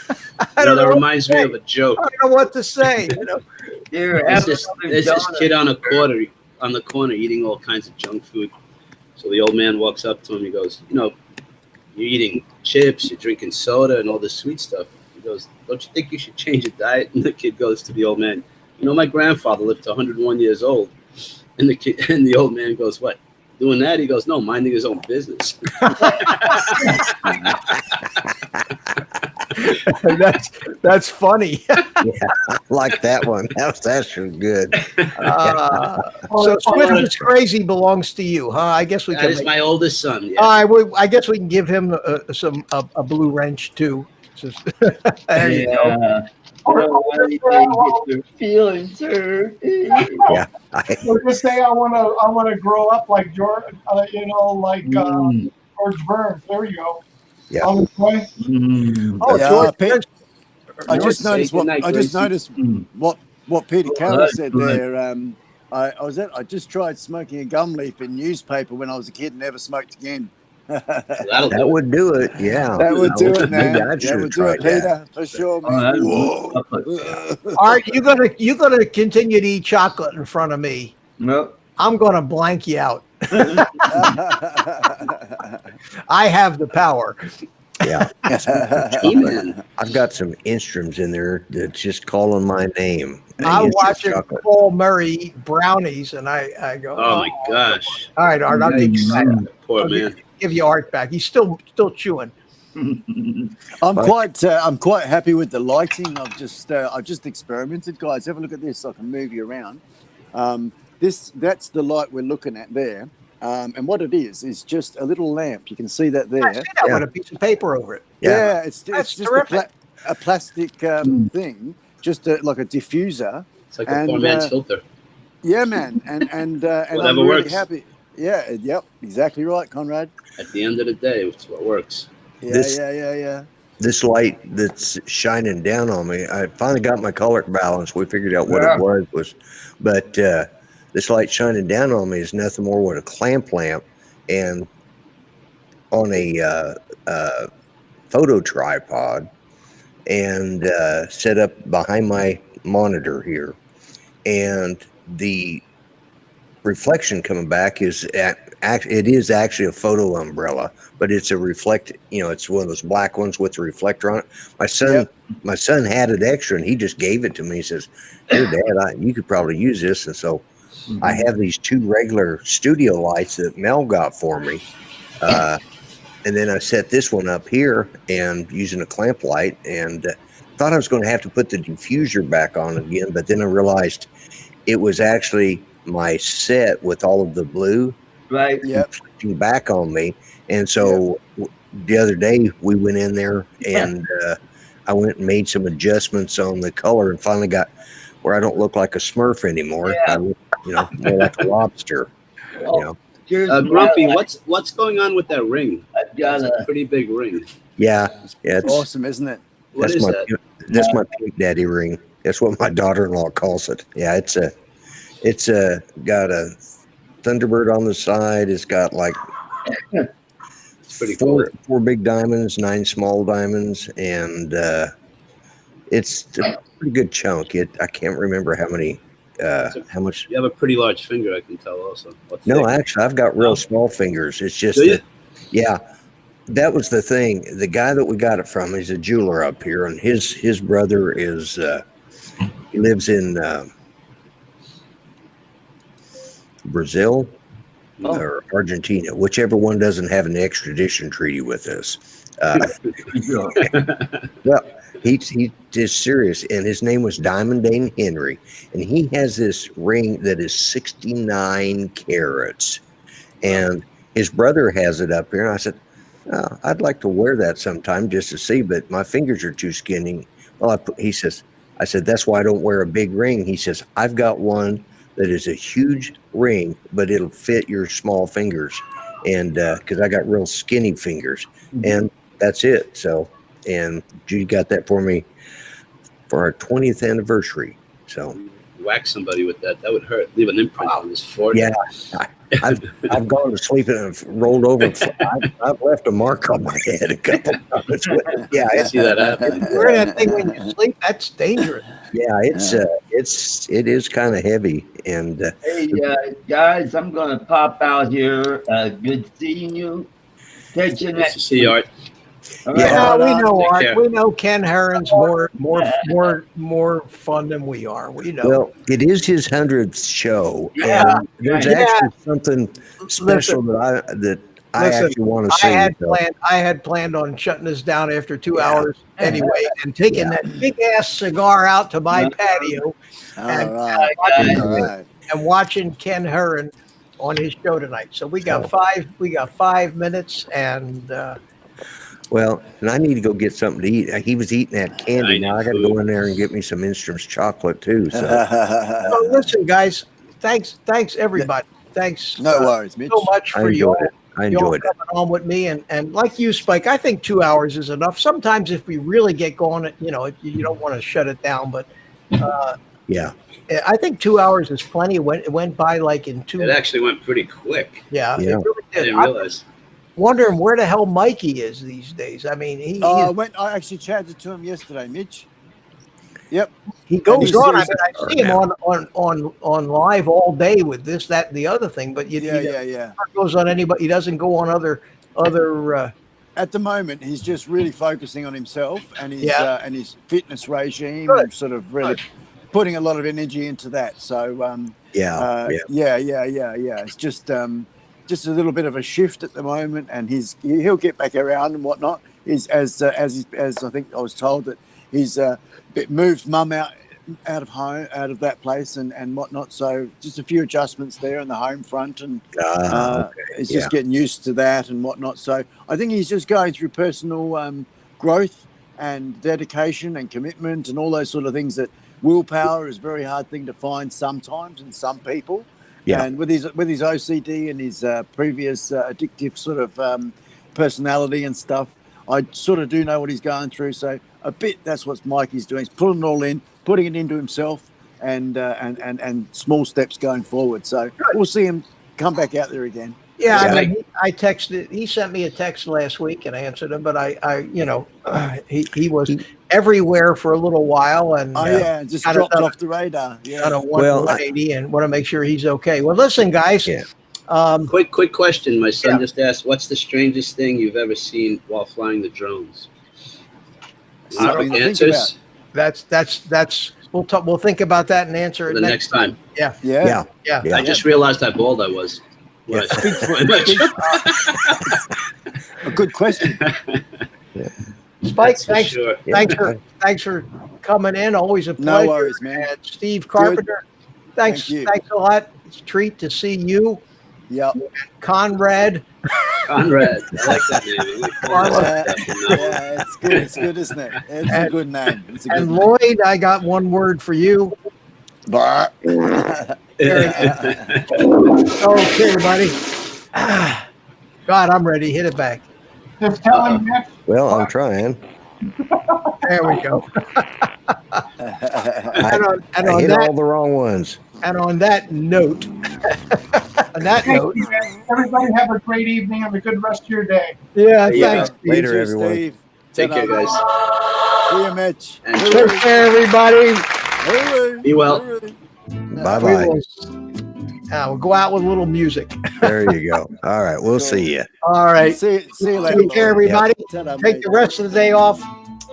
don't that know what reminds to me say. of a joke. I don't know what to say. Here, There's have this, another there's this donut. kid on the corner eating all kinds of junk food. So the old man walks up to him. He goes, you're eating chips, you're drinking soda, and all this sweet stuff. He goes, don't you think you should change your diet? And the kid goes to the old man, my grandfather lived to 101 years old. And the old man goes, what? Doing that? He goes, no, minding his own business. that's funny. I like that one. That's actually good. So Swift Crazy belongs to you, huh? I guess we That can. is my oldest son. Yeah. I guess we can give him a blue wrench too. There you go. Yeah. Oh, they get their feelings hurt. Or just say I want to grow up like George, like George Burns. There you go. Yeah. On his way. Oh, Yeah, George Pete- Burns. I just Say noticed goodnight, Gracie. what Peter Oh, Carroll that's said good. there. I just tried smoking a gum leaf in newspaper when I was a kid and never smoked again. That'll That do it. would do it. Yeah. That would do it, Maybe man. I That should would have do it, tried that. Peter, for sure, Oh, man. that's Whoa. All right, you gonna continue to eat chocolate in front of me? Nope. I'm going to blank you out. I have the power. Yeah. He-Man. I've got some instruments in there that's just calling my name. I'm Instant watching chocolate. Paul Murray eat brownies, and I go, Oh my gosh. All right, Art, I'll give you back. Poor I'll man. give you Art back. He's still chewing. I'm quite happy with the lighting. I've just experimented, guys. Have a look at this. I can move you around. That's the light we're looking at there. And what it is just a little lamp. You can see that there. I see that with a piece of paper over it. Yeah, it's That's just terrific. a plastic thing, just like a diffuser. It's like a poor man's filter. Yeah, man, and I'm Whatever really works. happy. Yeah, yep, exactly right, Conrad. At the end of the day, it's what works. Yeah, This- yeah. This light that's shining down on me, I finally got my color balance. We figured out what it was. But this light shining down on me is nothing more than a clamp lamp, and on a photo tripod, and set up behind my monitor here. And the reflection coming back is it is actually a photo umbrella, but it's a it's one of those black ones with the reflector on it. My son had it extra, and he just gave it to me. He says, "Here, Dad, you could probably use this." And so I have these two regular studio lights that Mel got for me, and then I set this one up here and using a clamp light, and thought I was going to have to put the diffuser back on again, but then I realized it was actually my set with all of the blue reflecting back on me. And so the other day we went in there and I went and made some adjustments on the color and finally got where I don't look like a Smurf anymore. I look, more like a lobster. Grumpy, what's going on with that ring? I've got It's a pretty big ring. Yeah, it's Awesome, isn't it? What is that? That's my pink daddy ring. That's what my daughter-in-law calls it. Yeah, it's got a Thunderbird on the side. It's got like It's pretty cool. four big diamonds, 9 small diamonds, and it's a pretty good chunk. I can't remember how many. How much? You have a pretty large finger, I can tell. Also. What No, thick? actually, I've got real small fingers. It's just Do you? yeah. That was the thing. The guy that we got it from, he's a jeweler up here, and his brother is he lives in Brazil or Argentina, whichever one doesn't have an extradition treaty with us. Well, he is serious, and his name was Diamond Dane Henry, and he has this ring that is 69 carats, and his brother has it up here. And I said, oh, I'd like to wear that sometime just to see, but my fingers are too skinny. Well, I said, that's why I don't wear a big ring. He says, I've got one that is a huge ring, but it'll fit your small fingers. And because I got real skinny fingers, and that's it. So, and Judy got that for me for our 20th anniversary. So Whack somebody with that. That would hurt. Leave an imprint on his forehead. yeah, I've gone to sleep and I've rolled over. I've left a mark on my head a couple times. Yeah, I see that happen. Wearing that thing when you sleep, that's dangerous. yeah, it is kind of heavy, and Hey, guys, I'm going to pop out here. Good seeing you. Catch you Nice next to see you, Art. All Yeah. right, We know Take Art. care. We know Ken Herron's more fun than we are. We know. well, it is his 100th show, Yeah. and there's Yeah. actually something special that I Listen, actually want to see. I had planned on shutting this down after 2 hours anyway, and taking that big ass cigar out to my patio and, All right. guys. All right. and watching Ken Herron on his show tonight. So we got 5 minutes, and Well, and I need to go get something to eat. He was eating that candy. I Now need I got to food. go in there and get me some Instruments chocolate too. So so listen, guys. Thanks everybody. Thanks No worries, Mitch. so much I for you enjoyed it. I enjoyed it. coming on with me, and like you, Spike, I think 2 hours is enough. Sometimes if we really get going, you don't want to shut it down, but Yeah. I think 2 hours is plenty. It went by like in two. It actually went pretty quick. Yeah, Yeah. it really I did. didn't I'm realize. wondering where the hell Mikey is these days. I mean, I actually chatted to him yesterday, Mitch. Yep. He goes he's- on. I he's- mean, I see him on live all day with this, that, and the other thing. But he yeah. never goes on anybody. He doesn't go on other. At the moment, he's just really focusing on himself and his fitness regime, Good. and sort of really putting a lot of energy into that. So Yeah. It's just a little bit of a shift at the moment, and he'll get back around and whatnot. He's as I think I was told that he's moved mum out of home, out of that place, and whatnot. So just a few adjustments there in the home front, and it's just getting used to that and whatnot. So I think he's just going through personal growth and dedication and commitment and all those sort of things. That willpower is a very hard thing to find sometimes in some people. Yeah. And with his OCD and his previous addictive sort of personality and stuff, I sort of do know what he's going through. So a bit, that's what Mikey's doing. He's pulling it all in, putting it into himself, and small steps going forward. So we'll see him come back out there again. Yeah, Yeah. I mean, I texted. He sent me a text last week, and I answered him. But he was everywhere for a little while, and Just kinda dropped done- off the radar. Yeah. kind of Well, 180, and want to make sure he's okay. Well, listen, guys. Yeah. Quick question. My son Yeah. just asked, "What's the strangest thing you've ever seen while flying the drones?" Something to think Answers That's. We'll talk. We'll think about that and answer it the next time. Yeah. Yeah. Yeah. I just realized how bald I was. When I speak so much. A good question. Spike, That's for thanks. sure. Thanks for coming in. Always a No pleasure. worries, man. And Steve Carpenter, thanks. Thank you. Thanks a lot. It's a treat to see you, Yep. Conrad. Conrad. I like that name. Yeah, it's good. It's good, isn't it? It's a good name. It's a good And name. Lloyd, I got one word for you. Bah. Okay, buddy. God, I'm ready. Hit it back. Just tell him next. Well, I'm trying. There we go. I And on hit that, all the wrong ones. and on that note, Thank you, man. Everybody have a great evening and a good rest of your day. yeah, Yeah. thanks. You Later, too, everyone. Steve. Take care, Ta-da. guys. See you, Mitch. And Take care, everybody. Hooray. Be well. Hooray. Bye-bye. We'll go out with a little music. There you go. All right. We'll see you. All right. See you later. Take care, everybody. Ta-da, Take mate. the rest of the day off.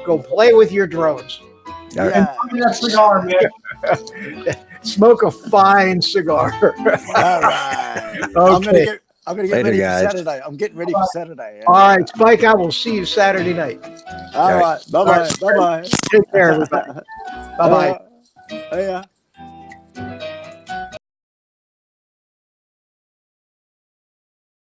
Go play with your drones. All right. Yeah. Give me that cigar, man. Smoke a fine cigar. All right. Okay. I'm gonna get Later, ready guys. for Saturday. I'm getting ready for Saturday. Yeah. All right, Spike, I will see you Saturday night. All right. Bye bye. Bye bye. Take care, everybody. Bye-bye. Yeah.